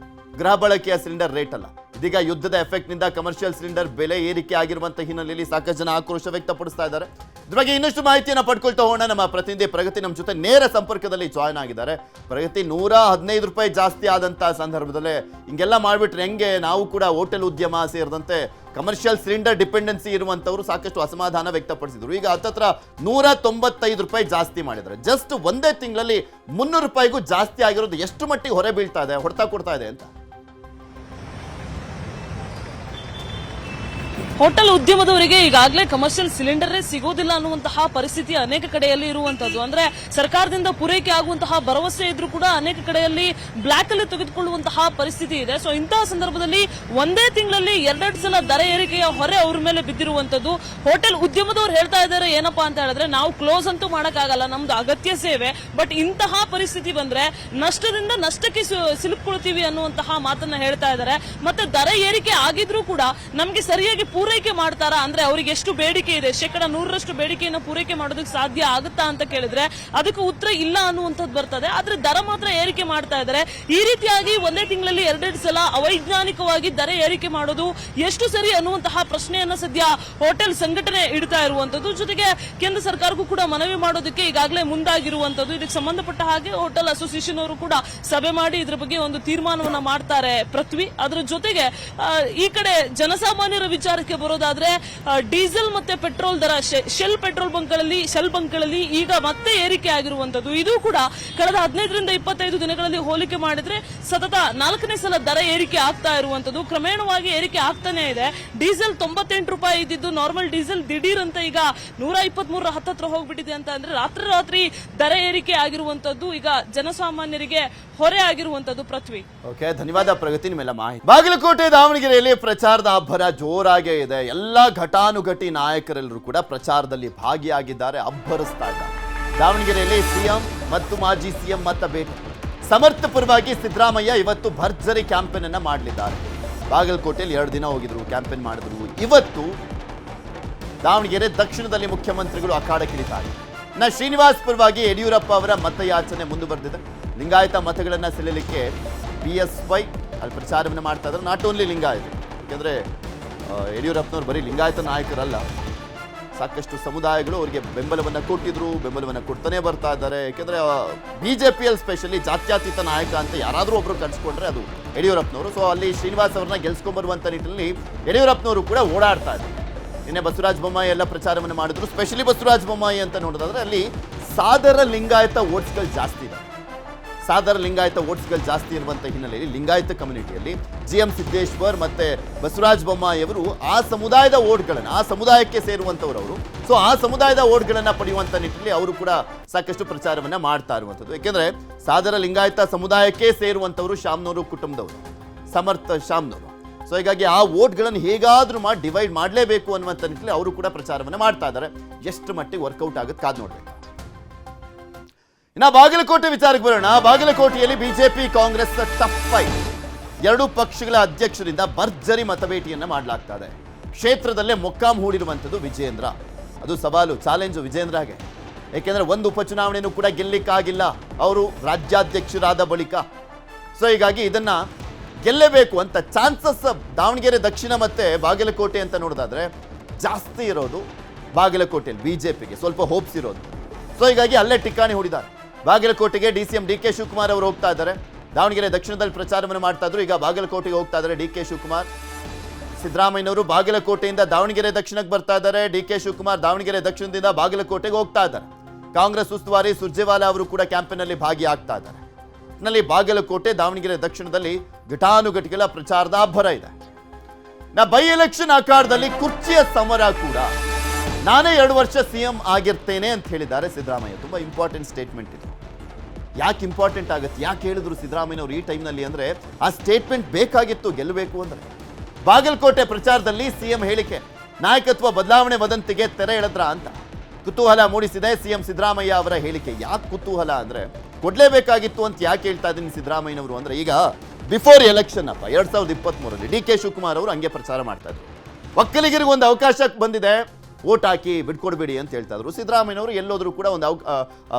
S1: ಗೃಹ ಬಳಕೆಯ ಸಿಲಿಂಡರ್ ರೇಟ್ ಅಲ್ಲ. ಇದೀಗ ಯುದ್ಧದ ಎಫೆಕ್ಟ್ನಿಂದ ಕಮರ್ಷಿಯಲ್ ಸಿಲಿಂಡರ್ ಬೆಲೆ ಏರಿಕೆ ಆಗಿರುವಂಥ ಹಿನ್ನೆಲೆಯಲ್ಲಿ ಸಾಕಷ್ಟು ಜನ ಆಕ್ರೋಶ ವ್ಯಕ್ತಪಡಿಸ್ತಾ ಇದ್ದಾರೆ. ಇದ್ರ ಬಗ್ಗೆ ಇನ್ನಷ್ಟು ಮಾಹಿತಿಯನ್ನು ಪಡ್ಕೊಳ್ತಾ ಹೋಗೋಣ. ನಮ್ಮ ಪ್ರತಿನಿಧಿ ಪ್ರಗತಿ ನಮ್ಮ ಜೊತೆ ನೇರ ಸಂಪರ್ಕದಲ್ಲಿ ಜಾಯ್ನ್ ಆಗಿದ್ದಾರೆ. ಪ್ರಗತಿ, 115 ರೂಪಾಯಿ ಜಾಸ್ತಿ ಆದಂಥ ಸಂದರ್ಭದಲ್ಲೇ ಹಿಂಗೆಲ್ಲ ಮಾಡಿಬಿಟ್ರೆ ಹೆಂಗೆ? ನಾವು ಕೂಡ ಹೋಟೆಲ್ ಉದ್ಯಮ ಸೇರಿದಂತೆ ಕಮರ್ಷಿಯಲ್ ಸಿಲಿಂಡರ್ ಡಿಪೆಂಡೆನ್ಸಿ ಇರುವಂಥವರು ಸಾಕಷ್ಟು ಅಸಮಾಧಾನ ವ್ಯಕ್ತಪಡಿಸಿದ್ರು. ಈಗ ಹತ್ತತ್ರ 195 ರೂಪಾಯಿ ಜಾಸ್ತಿ ಮಾಡಿದ್ದಾರೆ. ಜಸ್ಟ್ ಒಂದೇ ತಿಂಗಳಲ್ಲಿ 300 ರೂಪಾಯಿಗೂ ಜಾಸ್ತಿ ಆಗಿರೋದು ಎಷ್ಟು ಮಟ್ಟಿಗೆ ಹೊರೆ ಬೀಳ್ತಾ ಇದೆ, ಹೊಡೆತ ಕೊಡ್ತಾ ಇದೆ ಅಂತ?
S7: ಹೋಟೆಲ್ ಉದ್ಯಮದವರಿಗೆ ಈಗಾಗಲೇ ಕಮರ್ಷಿಯಲ್ ಸಿಲಿಂಡರೇ ಸಿಗೋದಿಲ್ಲ ಅನ್ನುವಂತಹ ಪರಿಸ್ಥಿತಿ ಅನೇಕ ಕಡೆಯಲ್ಲಿ ಇರುವಂತದ್ದು. ಅಂದ್ರೆ ಸರ್ಕಾರದಿಂದ ಪೂರೈಕೆ ಆಗುವಂತಹ ಭರವಸೆ ಇದ್ರೂ ಕೂಡ ಅನೇಕ ಕಡೆಯಲ್ಲಿ ಬ್ಲಾಕ್ ಅಲ್ಲಿ ತೆಗೆದುಕೊಳ್ಳುವಂತಹ ಪರಿಸ್ಥಿತಿ ಇದೆ. ಸೊ ಇಂತಹ ಸಂದರ್ಭದಲ್ಲಿ ಒಂದೇ ತಿಂಗಳಲ್ಲಿ 2 ಸಲ ದರ ಏರಿಕೆಯ ಹೊರೆ ಅವ್ರ ಮೇಲೆ ಬಿದ್ದಿರುವಂತದ್ದು. ಹೋಟೆಲ್ ಉದ್ಯಮದವರು ಹೇಳ್ತಾ ಇದ್ದಾರೆ ಏನಪ್ಪಾ ಅಂತ ಹೇಳಿದ್ರೆ, ನಾವು ಕ್ಲೋಸ್ ಅಂತೂ ಮಾಡಕ್ಕಾಗಲ್ಲ, ನಮ್ದು ಅಗತ್ಯ ಸೇವೆ, ಬಟ್ ಇಂತಹ ಪರಿಸ್ಥಿತಿ ಬಂದ್ರೆ ನಷ್ಟದಿಂದ ನಷ್ಟಕ್ಕೆ ಸಿಲುಕೊಳ್ತೀವಿ ಅನ್ನುವಂತಹ ಮಾತನ್ನ ಹೇಳ್ತಾ ಇದ್ದಾರೆ. ಮತ್ತೆ ದರ ಏರಿಕೆ ಆಗಿದ್ರೂ ಕೂಡ ನಮ್ಗೆ ಸರಿಯಾಗಿ ಪೂರೈಕೆ ಮಾಡ್ತಾರಾ ಅಂದ್ರೆ ಅವರಿಗೆ ಎಷ್ಟು ಬೇಡಿಕೆ ಇದೆ, 100% ಬೇಡಿಕೆಯನ್ನು ಪೂರೈಕೆ ಮಾಡೋದಕ್ಕೆ ಸಾಧ್ಯ ಆಗುತ್ತಾ ಅಂತ ಕೇಳಿದ್ರೆ ಅದಕ್ಕೆ ಉತ್ತರ ಇಲ್ಲ ಅನ್ನುವಂಥದ್ದು ಬರ್ತದೆ. ಆದ್ರೆ ದರ ಮಾತ್ರ ಏರಿಕೆ ಮಾಡ್ತಾ ಇದ್ದಾರೆ. ಈ ರೀತಿಯಾಗಿ ಒಂದೇ ತಿಂಗಳಲ್ಲಿ 2 ಸಲ ಅವೈಜ್ಞಾನಿಕವಾಗಿ ದರ ಏರಿಕೆ ಮಾಡೋದು ಎಷ್ಟು ಸರಿ ಅನ್ನುವಂತಹ ಪ್ರಶ್ನೆಯನ್ನ ಸದ್ಯ ಹೋಟೆಲ್ ಸಂಘಟನೆ ಇಡ್ತಾ ಇರುವಂತದ್ದು. ಜೊತೆಗೆ ಕೇಂದ್ರ ಸರ್ಕಾರಕ್ಕೂ ಕೂಡ ಮನವಿ ಮಾಡೋದಕ್ಕೆ ಈಗಾಗಲೇ ಮುಂದಾಗಿರುವಂತದ್ದು. ಇದಕ್ಕೆ ಸಂಬಂಧಪಟ್ಟ ಹಾಗೆ ಹೋಟೆಲ್ ಅಸೋಸಿಯೇಷನ್ ಅವರು ಕೂಡ ಸಭೆ ಮಾಡಿ ಇದ್ರ ಬಗ್ಗೆ ಒಂದು ತೀರ್ಮಾನವನ್ನ ಮಾಡ್ತಾರೆ ಪೃಥ್ವಿ. ಅದರ ಜೊತೆಗೆ ಈ ಕಡೆ ಜನಸಾಮಾನ್ಯರ ವಿಚಾರಕ್ಕೆ ಬರೋದಾದ್ರೆ ಡೀಸೆಲ್ ಮತ್ತೆ ಪೆಟ್ರೋಲ್ ದರ ಶೆಲ್ ಬಂಕ್ಗಳಲ್ಲಿ ಈಗ ಮತ್ತೆ ಏರಿಕೆ ಆಗಿರುವಂತದ್ದು. ಇದು ಕೂಡ ಕಳೆದ 15ರಿಂದ 25 ದಿನಗಳಲ್ಲಿ ಹೋಲಿಕೆ ಮಾಡಿದ್ರೆ ಸತತ 4ನೇ ಸಲ ದರ ಏರಿಕೆ ಆಗ್ತಾ ಇರುವಂತದ್ದು. ಕ್ರಮೇಣವಾಗಿ ಏರಿಕೆ ಆಗ್ತಾನೆ ಇದೆ. ಡೀಸೆಲ್ 98 ರೂಪಾಯಿ ಇದ್ದಿದ್ದು ನಾರ್ಮಲ್ ಡೀಸೆಲ್ ದಿಢೀರ್ ಅಂತ ಈಗ 123 ಹತ್ತತ್ರ ಹೋಗ್ಬಿಟ್ಟಿದೆ ಅಂತ ಅಂದ್ರೆ ರಾತ್ರಿ ದರ ಏರಿಕೆ ಆಗಿರುವಂತದ್ದು ಈಗ ಜನಸಾಮಾನ್ಯರಿಗೆ ಹೊರೆ ಆಗಿರುವಂತದ್ದು. ಪೃಥ್ವಿ,
S1: ಓಕೆ, ಧನ್ಯವಾದ ಪ್ರಗತಿ ನಿಮ್ಮೆಲ್ಲ ಮಾಹಿತಿ. ಬಾಗಲಕೋಟೆ ದಾವಣಗೆರೆಯಲ್ಲಿ ಪ್ರಚಾರದ ಅಬ್ಬರ ಜೋರಾಗೇ ಇದೆ. ಎಲ್ಲಾ ಘಟಾನುಘಟಿ ನಾಯಕರೆಲ್ಲರೂ ಕೂಡ ಪ್ರಚಾರದಲ್ಲಿ ಭಾಗಿಯಾಗಿದ್ದಾರೆ, ಅಬ್ಬರಿಸ್ತಾ ಇದ್ದಾರೆ. ದಾವಣಗೆರೆಯಲ್ಲಿ ಸಿಎಂ ಮತ್ತು ಮಾಜಿ ಸಿಎಂ ಮತ ಭೇಟಿ. ಸಮರ್ಥಪರವಾಗಿ ಸಿದ್ದರಾಮಯ್ಯ ಇವತ್ತು ಭರ್ಜರಿ ಕ್ಯಾಂಪೇನ್ ಅನ್ನ ಮಾಡಲಿದ್ದಾರೆ. ಬಾಗಲಕೋಟೆಯಲ್ಲಿ 2 ದಿನ ಹೋಗಿದ್ರು, ಕ್ಯಾಂಪೇನ್ ಮಾಡಿದ್ರು. ಇವತ್ತು ದಾವಣಗೆರೆ ದಕ್ಷಿಣದಲ್ಲಿ ಮುಖ್ಯಮಂತ್ರಿಗಳು ಅಖಾಡಕ್ಕಿಳಿತಾರೆ. ಶ್ರೀನಿವಾಸ್ ಪರವಾಗಿ ಯಡಿಯೂರಪ್ಪ ಅವರ ಮತಯಾಚನೆ ಮುಂದುವರೆದಿದೆ. ಲಿಂಗಾಯತ ಮತಗಳನ್ನ ಸೆಳೆಯಲಿಕ್ಕೆ BSY ಅಲ್ಲಿ ಪ್ರಚಾರವನ್ನು ಮಾಡ್ತಾ ಇದ್ದಾರೆ. ನಾಟ್ ಓನ್ಲಿ ಲಿಂಗಾಯತ, ಯಾಕೆಂದ್ರೆ ಯಡಿಯೂರಪ್ಪನವ್ರು ಬರೀ ಲಿಂಗಾಯತ ನಾಯಕರಲ್ಲ, ಸಾಕಷ್ಟು ಸಮುದಾಯಗಳು ಅವರಿಗೆ ಬೆಂಬಲವನ್ನು ಕೊಟ್ಟಿದ್ರು, ಬೆಂಬಲವನ್ನು ಕೊಡ್ತಾನೆ ಬರ್ತಾ ಇದ್ದಾರೆ. ಯಾಕೆಂದ್ರೆ BJPಯಲ್ಲಿ ಸ್ಪೆಷಲಿ ಜಾತ್ಯತೀತ ನಾಯಕ ಅಂತ ಯಾರಾದರೂ ಒಬ್ರು ಕನ್ಸ್ಕೊಂಡ್ರೆ ಅದು ಯಡಿಯೂರಪ್ಪನವರು. ಸೊ ಅಲ್ಲಿ ಶ್ರೀನಿವಾಸ್ ಅವರನ್ನ ಗೆಲ್ಸ್ಕೊಂಡ್ಬರುವಂತ ನಿಟ್ಟಿನಲ್ಲಿ ಯಡಿಯೂರಪ್ಪನವರು ಕೂಡ ಓಡಾಡ್ತಾ ಇದ್ದಾರೆ. ನಿನ್ನೆ ಬಸವರಾಜ ಬೊಮ್ಮಾಯಿ ಎಲ್ಲ ಪ್ರಚಾರವನ್ನು ಮಾಡಿದ್ರು. ಸ್ಪೆಷಲಿ ಬಸವರಾಜ ಬೊಮ್ಮಾಯಿ ಅಂತ ನೋಡೋದಾದ್ರೆ ಅಲ್ಲಿ ಸಾದರ ಲಿಂಗಾಯತ ವೋಟ್ಸ್ಗಳು ಜಾಸ್ತಿ ಇದೆ. ಸಾದರ ಲಿಂಗಾಯತ ವೋಟ್ಸ್ಗಳು ಜಾಸ್ತಿ ಇರುವಂತ ಹಿನ್ನೆಲೆಯಲ್ಲಿ ಲಿಂಗಾಯತ ಕಮ್ಯುನಿಟಿಯಲ್ಲಿ GM ಸಿದ್ದೇಶ್ವರ್ ಮತ್ತೆ ಬಸವರಾಜ ಬೊಮ್ಮಾಯಿ ಅವರು ಆ ಸಮುದಾಯದ ವೋಟ್ಗಳನ್ನು, ಆ ಸಮುದಾಯಕ್ಕೆ ಸೇರುವಂತವರು ಅವರು. ಸೊ ಆ ಸಮುದಾಯದ ವೋಟ್ಗಳನ್ನ ಪಡೆಯುವಂತ ನಿಟ್ಟಿನಲ್ಲಿ ಅವರು ಕೂಡ ಸಾಕಷ್ಟು ಪ್ರಚಾರವನ್ನ ಮಾಡ್ತಾ ಇರುವಂತದ್ದು. ಯಾಕೆಂದ್ರೆ ಸಾದರ ಲಿಂಗಾಯತ ಸಮುದಾಯಕ್ಕೆ ಸೇರುವಂತವರು ಶಾಮ್ನವರು ಕುಟುಂಬದವರು, ಸಮರ್ಥ ಶಾಮ್ನವರು. ಸೊ ಹೀಗಾಗಿ ಆ ವೋಟ್ಗಳನ್ನು ಹೇಗಾದ್ರೂ ಮಾಡಿ ಡಿವೈಡ್ ಮಾಡಲೇಬೇಕು ಅನ್ನುವಂಥ ನಿಟ್ಟಿನಲ್ಲಿ ಅವರು ಕೂಡ ಪ್ರಚಾರವನ್ನು ಮಾಡ್ತಾ ಇದ್ದಾರೆ. ಎಷ್ಟು ಮಟ್ಟಿಗೆ ವರ್ಕೌಟ್ ಆಗುತ್ತೆ ಕಾದು ನೋಡ್ಬೇಕು. ಇನ್ನು ಬಾಗಲಕೋಟೆ ವಿಚಾರಕ್ಕೆ ಬರೋಣ. ಬಾಗಲಕೋಟೆಯಲ್ಲಿ ಬಿಜೆಪಿ ಕಾಂಗ್ರೆಸ್ ಟಫ್ ಫೈಟ್. 2 ಪಕ್ಷಗಳ ಅಧ್ಯಕ್ಷರಿಂದ ಭರ್ಜರಿ ಮತಭೇಟಿಯನ್ನ ಮಾಡಲಾಗ್ತಾ ಇದೆ. ಕ್ಷೇತ್ರದಲ್ಲೇ ಮೊಕ್ಕಾಂ ಹೂಡಿರುವಂಥದ್ದು ವಿಜೇಂದ್ರ. ಅದು ಸವಾಲು, ಚಾಲೆಂಜು ವಿಜೇಂದ್ರಗೆ. ಯಾಕೆಂದ್ರೆ ಒಂದು ಉಪಚುನಾವಣೆಯೂ ಕೂಡ ಗೆಲ್ಲಿಕ್ಕಾಗಿಲ್ಲ ಅವರು ರಾಜ್ಯಾಧ್ಯಕ್ಷರಾದ ಬಳಿಕ. ಸೊ ಹೀಗಾಗಿ ಇದನ್ನ ಗೆಲ್ಲಬೇಕು ಅಂತ ಚಾನ್ಸಸ್ ದಾವಣಗೆರೆ ದಕ್ಷಿಣ ಮತ್ತೆ ಬಾಗಲಕೋಟೆ ಅಂತ ನೋಡೋದಾದ್ರೆ ಜಾಸ್ತಿ ಇರೋದು ಬಾಗಲಕೋಟೆಯಲ್ಲಿ ಬಿಜೆಪಿಗೆ ಸ್ವಲ್ಪ ಹೋಪ್ಸ್ ಇರೋದು. ಸೊ ಹೀಗಾಗಿ ಅಲ್ಲೇ ಟಿಕ್ಕಾಣಿ ಹೂಡಿದ್ದಾರೆ. ಬಾಗಲಕೋಟೆಗೆ DCM DK ಶಿವಕುಮಾರ್ ಅವರು ಹೋಗ್ತಾ ಇದ್ದಾರೆ. ದಾವಣಗೆರೆ ದಕ್ಷಿಣದಲ್ಲಿ ಪ್ರಚಾರವನ್ನು ಮಾಡ್ತಾ ಇದ್ರು, ಈಗ ಬಾಗಲಕೋಟೆಗೆ ಹೋಗ್ತಾ ಇದ್ದಾರೆ DK ಶಿವಕುಮಾರ್. ಸಿದ್ದರಾಮಯ್ಯನವರು ಬಾಗಲಕೋಟೆಯಿಂದ ದಾವಣಗೆರೆ ದಕ್ಷಿಣಕ್ಕೆ ಬರ್ತಾ ಇದ್ದಾರೆ. DK ಶಿವಕುಮಾರ್ ದಾವಣಗೆರೆ ದಕ್ಷಿಣದಿಂದ ಬಾಗಲಕೋಟೆಗೆ ಹೋಗ್ತಾ ಇದ್ದಾರೆ. ಕಾಂಗ್ರೆಸ್ ಉಸ್ತುವಾರಿ ಸುರ್ಜೇವಾಲಾ ಅವರು ಕೂಡ ಕ್ಯಾಂಪೇನ್ ಅಲ್ಲಿ ಭಾಗಿಯಾಗ್ತಾ ಇದ್ದಾರೆ. ನಲ್ಲಿ ಬಾಗಲಕೋಟೆ ದಾವಣಗೆರೆ ದಕ್ಷಿಣದಲ್ಲಿ ಘಟಾನುಘಟಿಗಳ ಪ್ರಚಾರದ ಅಬ್ಬರ ಇದೆ. ಬೈ ಎಲೆಕ್ಷನ್ ಅಖಾಡದಲ್ಲಿ ಕುರ್ಚಿಯ ಸಮರ ಕೂಡ. ನಾನೇ 2 ವರ್ಷ CM ಆಗಿರ್ತೇನೆ ಅಂತ ಹೇಳಿದ್ದಾರೆ ಸಿದ್ದರಾಮಯ್ಯ. ತುಂಬಾ ಇಂಪಾರ್ಟೆಂಟ್ ಸ್ಟೇಟ್ಮೆಂಟ್ ಇದು. ಯಾಕೆ ಇಂಪಾರ್ಟೆಂಟ್ ಆಗುತ್ತೆ, ಯಾಕೆ ಹೇಳಿದ್ರು ಸಿದ್ದರಾಮಯ್ಯನವರು ಈ ಟೈಮ್ನಲ್ಲಿ ಅಂದ್ರೆ ಆ ಸ್ಟೇಟ್ಮೆಂಟ್ ಬೇಕಾಗಿತ್ತು ಗೆಲ್ಲಬೇಕು ಅಂದ್ರೆ. ಬಾಗಲಕೋಟೆ ಪ್ರಚಾರದಲ್ಲಿ CM ಹೇಳಿಕೆ, ನಾಯಕತ್ವ ಬದಲಾವಣೆ ವದಂತಿಗೆ ತೆರೆ ಎಳೆದ್ರ ಅಂತ ಕುತೂಹಲ ಮೂಡಿಸಿದೆ CM ಸಿದ್ದರಾಮಯ್ಯ ಅವರ ಹೇಳಿಕೆ. ಯಾಕೆ ಕುತೂಹಲ ಅಂದ್ರೆ ಕೊಡ್ಲೇಬೇಕಾಗಿತ್ತು ಅಂತ ಯಾಕೆ ಹೇಳ್ತಾ ಇದ್ದೀನಿ ಸಿದ್ದರಾಮಯ್ಯನವರು ಅಂದ್ರೆ, ಈಗ ಬಿಫೋರ್ ಎಲೆಕ್ಷನ್ 2023ರಲ್ಲಿ DK ಶಿವಕುಮಾರ್ ಅವರು ಹಂಗೆ ಪ್ರಚಾರ ಮಾಡ್ತಾ ಇದ್ರು. ಒಕ್ಕಲಿಗರಿಗೆ ಒಂದು ಅವಕಾಶ ಬಂದಿದೆ, ವೋಟ್ ಹಾಕಿ ಬಿಟ್ಕೊಡ್ಬೇಡಿ ಅಂತ ಹೇಳ್ತಾ ಇದ್ರು. ಸಿದ್ದರಾಮಯ್ಯನವರು ಎಲ್ಲೋದ್ರು ಕೂಡ ಒಂದು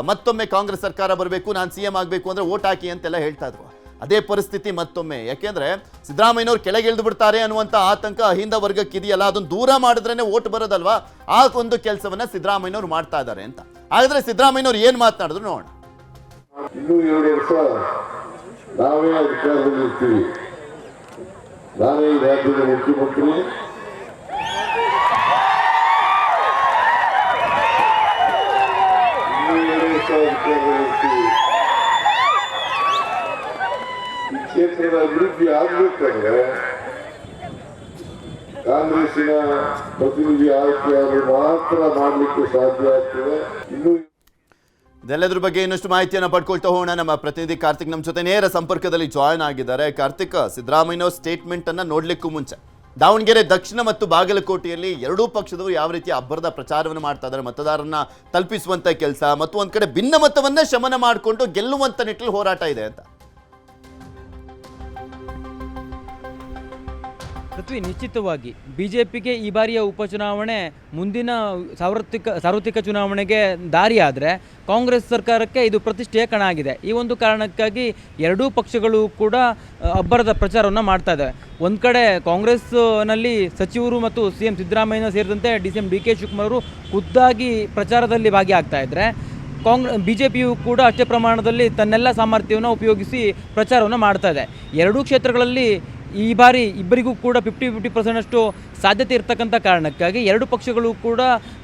S1: ಮತ್ತೊಮ್ಮೆ ಕಾಂಗ್ರೆಸ್ ಸರ್ಕಾರ ಬರಬೇಕು, ನಾನು CM ಆಗಬೇಕು ಅಂದ್ರೆ ವೋಟ್ ಹಾಕಿ ಅಂತೆಲ್ಲ ಹೇಳ್ತಾ ಇದ್ರು. ಅದೇ ಪರಿಸ್ಥಿತಿ ಮತ್ತೊಮ್ಮೆ. ಯಾಕೆಂದ್ರೆ ಸಿದ್ದರಾಮಯ್ಯನವರು ಕೆಳಗಿಳಿದು ಬಿಡ್ತಾರೆ ಅನ್ನುವಂಥ ಆತಂಕ ಅಹಿಂದ ವರ್ಗಕ್ಕೆ ಇದೆಯಲ್ಲ, ಅದನ್ನು ದೂರ ಮಾಡಿದ್ರೇನೆ ವೋಟ್ ಬರೋದಲ್ವಾ, ಆ ಒಂದು ಕೆಲಸವನ್ನ ಸಿದ್ದರಾಮಯ್ಯನವರು ಮಾಡ್ತಾ ಇದ್ದಾರೆ ಅಂತ. ಹಾಗಾದ್ರೆ ಸಿದ್ದರಾಮಯ್ಯನವರು ಏನ್ ಮಾತನಾಡಿದ್ರು ನೋಡೋಣ.
S8: ಇನ್ನೂ 2 ವರ್ಷ ನಾವೇ ಅಧಿಕಾರದಲ್ಲಿ ಇರ್ತೀವಿ. ನಾನೇ ಈ ರಾಜ್ಯದ ಮುಖ್ಯಮಂತ್ರಿ. ಇನ್ನೂ 2 ವರ್ಷ ಅಧಿಕಾರದಲ್ಲಿ ಇರ್ತೀವಿ. ಈ ಕ್ಷೇತ್ರದ ಅಭಿವೃದ್ಧಿ ಆಗ್ಬೇಕಾದ್ರೆ ಕಾಂಗ್ರೆಸ್ ಕಾಂಗ್ರೆಸ್ಸಿನ ಪ್ರತಿನಿಧಿ ಆಯ್ಕೆಯಾಗಿ ಮಾತ್ರ ಮಾಡಲಿಕ್ಕೆ ಸಾಧ್ಯ ಆಗ್ತದೆ. ಇನ್ನು
S1: ಇದೆಲ್ಲದ್ರ ಬಗ್ಗೆ ಇನ್ನಷ್ಟು ಮಾಹಿತಿಯನ್ನು ಪಡ್ಕೊಳ್ತಾ ಹೋಗೋಣ. ನಮ್ಮ ಪ್ರತಿನಿಧಿ ಕಾರ್ತಿಕ್ ನಮ್ಮ ಜೊತೆ ನೇರ ಸಂಪರ್ಕದಲ್ಲಿ ಜಾಯ್ನ್ ಆಗಿದ್ದಾರೆ. ಕಾರ್ತಿಕ್, ಸಿದ್ದರಾಮಯ್ಯ ಸ್ಟೇಟ್ಮೆಂಟ್ ಅನ್ನ ನೋಡ್ಲಿಕ್ಕೂ ಮುಂಚೆ ದಾವಣಗೆರೆ ದಕ್ಷಿಣ ಮತ್ತು ಬಾಗಲಕೋಟೆಯಲ್ಲಿ ಎರಡೂ ಪಕ್ಷದವರು ಯಾವ ರೀತಿ ಅಬ್ಬರದ ಪ್ರಚಾರವನ್ನು ಮಾಡ್ತಾ ಇದ್ದಾರೆ, ಮತದಾರರನ್ನ ತಲುಪಿಸುವಂತ ಕೆಲಸ ಮತ್ತು ಒಂದ್ ಕಡೆ ಭಿನ್ನಮತವನ್ನೇ ಶಮನ ಮಾಡಿಕೊಂಡು ಗೆಲ್ಲುವಂತ ನಿಟ್ಟಿನಲ್ಲಿ ಹೋರಾಟ ಇದೆ ಅಂತ.
S9: ಪೃಥ್ವಿ, ನಿಶ್ಚಿತವಾಗಿ ಬಿಜೆಪಿಗೆ ಈ ಬಾರಿಯ ಉಪಚುನಾವಣೆ ಮುಂದಿನ ಸಾರ್ವತ್ರಿಕ ಚುನಾವಣೆಗೆ ದಾರಿಯಾದರೆ ಕಾಂಗ್ರೆಸ್ ಸರ್ಕಾರಕ್ಕೆ ಇದು ಪ್ರತಿಷ್ಠೆಯ ಕಣ ಆಗಿದೆ. ಈ ಒಂದು ಕಾರಣಕ್ಕಾಗಿ ಎರಡೂ ಪಕ್ಷಗಳು ಕೂಡ ಅಬ್ಬರದ ಪ್ರಚಾರವನ್ನು ಮಾಡ್ತಾ ಇದ್ದಾವೆ. ಒಂದು ಕಡೆ ಕಾಂಗ್ರೆಸ್ನಲ್ಲಿ ಸಚಿವರು ಮತ್ತು CM ಸಿದ್ದರಾಮಯ್ಯ ಸೇರಿದಂತೆ DCM DK ಶಿವಕುಮಾರ್ ಅವರು ಖುದ್ದಾಗಿ ಪ್ರಚಾರದಲ್ಲಿ ಭಾಗಿಯಾಗ್ತಾ ಇದ್ದರೆ BJPಯು ಕೂಡ ಅಷ್ಟೇ ಪ್ರಮಾಣದಲ್ಲಿ ತನ್ನೆಲ್ಲ ಸಾಮರ್ಥ್ಯವನ್ನು ಉಪಯೋಗಿಸಿ ಪ್ರಚಾರವನ್ನು ಮಾಡ್ತಾ ಇದೆ. ಎರಡೂ ಕ್ಷೇತ್ರಗಳಲ್ಲಿ ಈ ಬಾರಿ ಇಬ್ಬರಿಗೂ ಕೂಡ 50-50% ಸಾಧ್ಯತೆ ಇರ್ತಕ್ಕಂಥ ಕಾರಣಕ್ಕಾಗಿ ಎರಡು ಪಕ್ಷಗಳು ಕೂಡ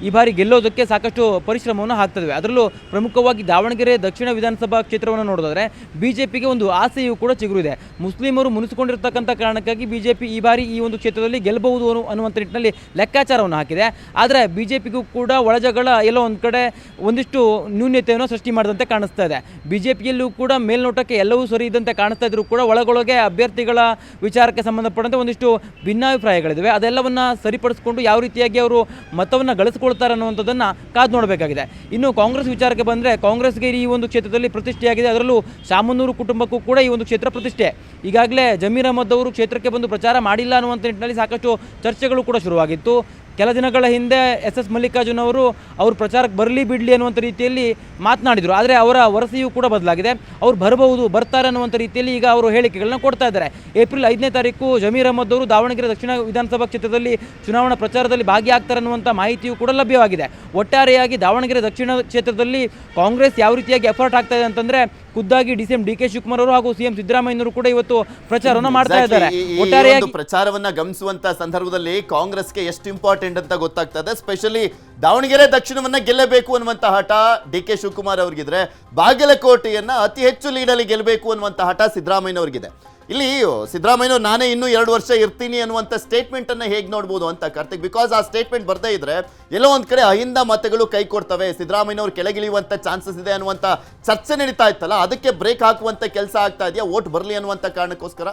S9: ಈ ಬಾರಿ ಗೆಲ್ಲೋದಕ್ಕೆ ಸಾಕಷ್ಟು ಪರಿಶ್ರಮವನ್ನು ಹಾಕ್ತವೆ. ಅದರಲ್ಲೂ ಪ್ರಮುಖವಾಗಿ ದಾವಣಗೆರೆ ದಕ್ಷಿಣ ವಿಧಾನಸಭಾ ಕ್ಷೇತ್ರವನ್ನು ನೋಡಿದ್ರೆ BJPಗೆ ಒಂದು ಆಸೆಯೂ ಕೂಡ ಚಿಗುರಿದೆ. ಮುಸ್ಲಿಮರು ಮುನಿಸಿಕೊಂಡಿರ್ತಕ್ಕಂಥ ಕಾರಣಕ್ಕಾಗಿ BJP ಈ ಬಾರಿ ಈ ಒಂದು ಕ್ಷೇತ್ರದಲ್ಲಿ ಗೆಲ್ಲಬಹುದು ಅನ್ನುವಂಥ ನಿಟ್ಟಿನಲ್ಲಿ ಲೆಕ್ಕಾಚಾರವನ್ನು ಹಾಕಿದೆ. ಆದರೆ BJPಗೂ ಕೂಡ ಒಳಜಗಳ ಎಲ್ಲೋ ಒಂದು ಕಡೆ ಒಂದಿಷ್ಟು ನ್ಯೂನ್ಯತೆಯನ್ನು ಸೃಷ್ಟಿ ಮಾಡಿದಂತೆ ಕಾಣಿಸ್ತಾ ಇದೆ. BJPಯಲ್ಲೂ ಕೂಡ ಮೇಲ್ನೋಟಕ್ಕೆ ಎಲ್ಲವೂ ಸರಿ ಇದ್ದಂತೆ ಕಾಣಿಸ್ತಾ ಇದ್ರೂ ಕೂಡ ಒಳಗೊಳಗೆ ಅಭ್ಯರ್ಥಿಗಳ ವಿಚಾರಕ್ಕೆ ಸಂಬಂಧಪಟ್ಟಂತೆ ಒಂದಿಷ್ಟು ಭಿನ್ನಾಭಿಪ್ರಾಯಗಳಿವೆ. ಅದೆಲ್ಲವನ್ನ ಸರಿಪಡಿಸಿಕೊಂಡು ಯಾವ ರೀತಿಯಾಗಿ ಅವರು ಮತವನ್ನು ಗಳಿಸಿಕೊಳ್ತಾರೆ ಅನ್ನುವಂಥದ್ದನ್ನು ಕಾದು ನೋಡಬೇಕಾಗಿದೆ. ಇನ್ನು ಕಾಂಗ್ರೆಸ್ ವಿಚಾರಕ್ಕೆ ಬಂದರೆ ಕಾಂಗ್ರೆಸ್ಗೆ ಈ ಒಂದು ಕ್ಷೇತ್ರದಲ್ಲಿ ಪ್ರತಿಷ್ಠೆಯಾಗಿದೆ. ಅದರಲ್ಲೂ ಶಾಮನೂರು ಕುಟುಂಬಕ್ಕೂ ಕೂಡ ಈ ಒಂದು ಕ್ಷೇತ್ರ ಪ್ರತಿಷ್ಠೆ. ಈಗಾಗಲೇ ಜಮೀರ್ ಅಹಮದ್ ಅವರು ಕ್ಷೇತ್ರಕ್ಕೆ ಬಂದು ಪ್ರಚಾರ ಮಾಡಿಲ್ಲ ಅನ್ನುವಂಥ ನಿಟ್ಟಿನಲ್ಲಿ ಸಾಕಷ್ಟು ಚರ್ಚೆಗಳು ಕೂಡ ಶುರುವಾಗಿತ್ತು. ಕೆಲ ದಿನಗಳ ಹಿಂದೆ SS ಮಲ್ಲಿಕಾರ್ಜುನ್ ಅವರು ಪ್ರಚಾರಕ್ಕೆ ಬರಲಿ ಬಿಡಲಿ ಅನ್ನುವಂಥ ರೀತಿಯಲ್ಲಿ ಮಾತನಾಡಿದರು. ಆದರೆ ಅವರ ವರಸೆಯೂ ಕೂಡ ಬದಲಾಗಿದೆ. ಅವ್ರು ಬರ್ತಾರೆ ಅನ್ನುವಂಥ ರೀತಿಯಲ್ಲಿ ಈಗ ಅವರು ಹೇಳಿಕೆಗಳನ್ನ ಕೊಡ್ತಾ ಇದ್ದಾರೆ. ಏಪ್ರಿಲ್ 5ನೇ ತಾರೀಕು ಜಮೀರ್ ಅಹಮದ್ ಅವರು ದಾವಣಗೆರೆ ದಕ್ಷಿಣ ವಿಧಾನಸಭಾ ಕ್ಷೇತ್ರದಲ್ಲಿ ಚುನಾವಣಾ ಪ್ರಚಾರದಲ್ಲಿ ಭಾಗಿಯಾಗ್ತಾರೆ ಅನ್ನುವಂಥ ಮಾಹಿತಿಯೂ ಕೂಡ ಲಭ್ಯವಾಗಿದೆ. ಒಟ್ಟಾರೆಯಾಗಿ ದಾವಣಗೆರೆ ದಕ್ಷಿಣ ಕ್ಷೇತ್ರದಲ್ಲಿ ಕಾಂಗ್ರೆಸ್ ಯಾವ ರೀತಿಯಾಗಿ ಎಫರ್ಟ್ ಆಗ್ತಾ ಇದೆ ಅಂತಂದರೆ ಖುದ್ದಾಗಿ DCM DK ಶಿವಕುಮಾರ್ ಅವರು ಹಾಗೂ CM ಸಿದ್ದರಾಮಯ್ಯನವರು ಕೂಡ ಇವತ್ತು ಪ್ರಚಾರವನ್ನು ಮಾಡ್ತಾ ಇದ್ದಾರೆ.
S1: ಒಟ್ಟಾರೆಯಾಗಿ ಪ್ರಚಾರವನ್ನ ಗಮನಿಸುವಂತ ಸಂದರ್ಭದಲ್ಲಿ ಕಾಂಗ್ರೆಸ್ಗೆ ಎಷ್ಟು ಇಂಪಾರ್ಟೆಂಟ್ ಅಂತ ಗೊತ್ತಾಗ್ತದೆ. ಸ್ಪೆಷಲಿ ದಾವಣಗೆರೆ ದಕ್ಷಿಣವನ್ನ ಗೆಲ್ಲಬೇಕು ಅನ್ನುವಂತ ಹಠ DK ಶಿವಕುಮಾರ್ ಅವ್ರಿಗಿದ್ರೆ, ಬಾಗಲಕೋಟೆಯನ್ನ ಅತಿ ಹೆಚ್ಚು ಲೀಡಲ್ಲಿ ಗೆಲ್ಲಬೇಕು ಅನ್ನುವಂತ ಹಠ ಸಿದ್ದರಾಮಯ್ಯನವ್ರಿಗಿದೆ. ಇಲ್ಲಿ ಸಿದ್ದರಾಮಯ್ಯ ನಾನೇ ಇನ್ನೂ 2 ವರ್ಷ ಇರ್ತೀನಿ ಅನ್ನುವಂಥ ಸ್ಟೇಟ್ಮೆಂಟ್ ಅನ್ನ ಹೇಗೆ ನೋಡ್ಬೋದು ಅಂತ ಕಾರ್ತಿಕ್, ಬಿಕಾಸ್ ಆ ಸ್ಟೇಟ್ಮೆಂಟ್ ಬರ್ದೇ ಇದ್ರೆ ಎಲ್ಲೋ ಒಂದ್ ಕಡೆ ಅಹಿಂದ ಮತಗಳು ಕೈ ಕೊಡ್ತವೆ, ಸಿದ್ದರಾಮಯ್ಯನವ್ರು ಕೆಳಗಿಳಿಯುವಂತ ಚಾನ್ಸಸ್ ಇದೆ ಅನ್ನುವಂಥ ಚರ್ಚೆ ನಡೀತಾ ಇತ್ತಲ್ಲ, ಅದಕ್ಕೆ ಬ್ರೇಕ್ ಹಾಕುವಂತ ಕೆಲಸ ಆಗ್ತಾ ಇದೆಯಾ ವೋಟ್ ಬರಲಿ ಅನ್ನುವಂಥ ಕಾರಣಕ್ಕೋಸ್ಕರ?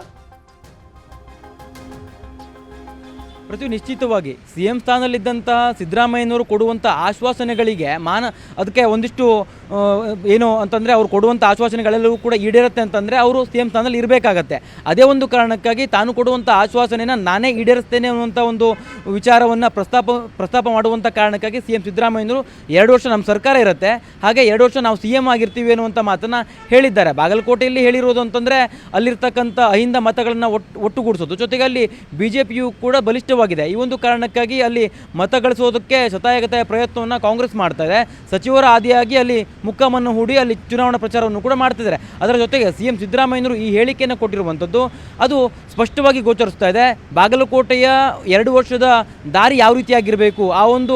S9: ನಿಶ್ಚಿತವಾಗಿ CM ಸ್ಥಾನದಲ್ಲಿದ್ದಂತಹ ಸಿದ್ದರಾಮಯ್ಯನವರು ಕೊಡುವಂಥ ಆಶ್ವಾಸನೆಗಳಿಗೆ ಅದಕ್ಕೆ ಒಂದಿಷ್ಟು ಏನು ಅಂತಂದರೆ ಅವ್ರು ಕೊಡುವಂಥ ಆಶ್ವಾಸನೆಗಳೆಲ್ಲವೂ ಕೂಡ ಈಡೇರುತ್ತೆ ಅಂತಂದರೆ ಅವರು CM ಸ್ಥಾನದಲ್ಲಿ ಇರಬೇಕಾಗತ್ತೆ. ಅದೇ ಒಂದು ಕಾರಣಕ್ಕಾಗಿ ತಾನು ಕೊಡುವಂಥ ಆಶ್ವಾಸನೆಯನ್ನು ನಾನೇ ಈಡೇರಿಸ್ತೇನೆ ಅನ್ನುವಂಥ ಒಂದು ವಿಚಾರವನ್ನು ಪ್ರಸ್ತಾಪ ಮಾಡುವಂಥ ಕಾರಣಕ್ಕಾಗಿ CM ಸಿದ್ದರಾಮಯ್ಯನವರು 2 ವರ್ಷ ನಮ್ಮ ಸರ್ಕಾರ ಇರುತ್ತೆ, ಹಾಗೆ 2 ವರ್ಷ ನಾವು CM ಆಗಿರ್ತೀವಿ ಅನ್ನುವಂಥ ಮಾತನ್ನು ಹೇಳಿದ್ದಾರೆ. ಬಾಗಲಕೋಟೆಯಲ್ಲಿ ಹೇಳಿರೋದು ಅಂತಂದರೆ ಅಲ್ಲಿರ್ತಕ್ಕಂಥ ಅಹಿಂದ ಮತಗಳನ್ನು ಒಟ್ಟುಗೂಡಿಸೋದು, ಜೊತೆಗೆ ಅಲ್ಲಿ BJPಯು ಕೂಡ ಬಲಿಷ್ಠವಾಗಿದೆ. ಈ ಒಂದು ಕಾರಣಕ್ಕಾಗಿ ಅಲ್ಲಿ ಮತ ಗಳಿಸೋದಕ್ಕೆ ಶತಾಯಗತಾಯ ಪ್ರಯತ್ನವನ್ನು ಕಾಂಗ್ರೆಸ್ ಮಾಡ್ತಾ ಇದೆ. ಸಚಿವರ ಆದಿಯಾಗಿ ಅಲ್ಲಿ ಮುಖವನ್ನು ಹೂಡಿ ಅಲ್ಲಿ ಚುನಾವಣಾ ಪ್ರಚಾರವನ್ನು ಕೂಡ ಮಾಡ್ತಿದ್ದಾರೆ. ಅದರ ಜೊತೆಗೆ CM ಸಿದ್ದರಾಮಯ್ಯನವರು ಈ ಹೇಳಿಕೆಯನ್ನು ಕೊಟ್ಟಿರುವಂಥದ್ದು ಅದು ಸ್ಪಷ್ಟವಾಗಿ ಗೋಚರಿಸ್ತಾ ಇದೆ. ಬಾಗಲಕೋಟೆಯ 2 ವರ್ಷದ ದಾರಿ ಯಾವ ರೀತಿಯಾಗಿರಬೇಕು, ಆ ಒಂದು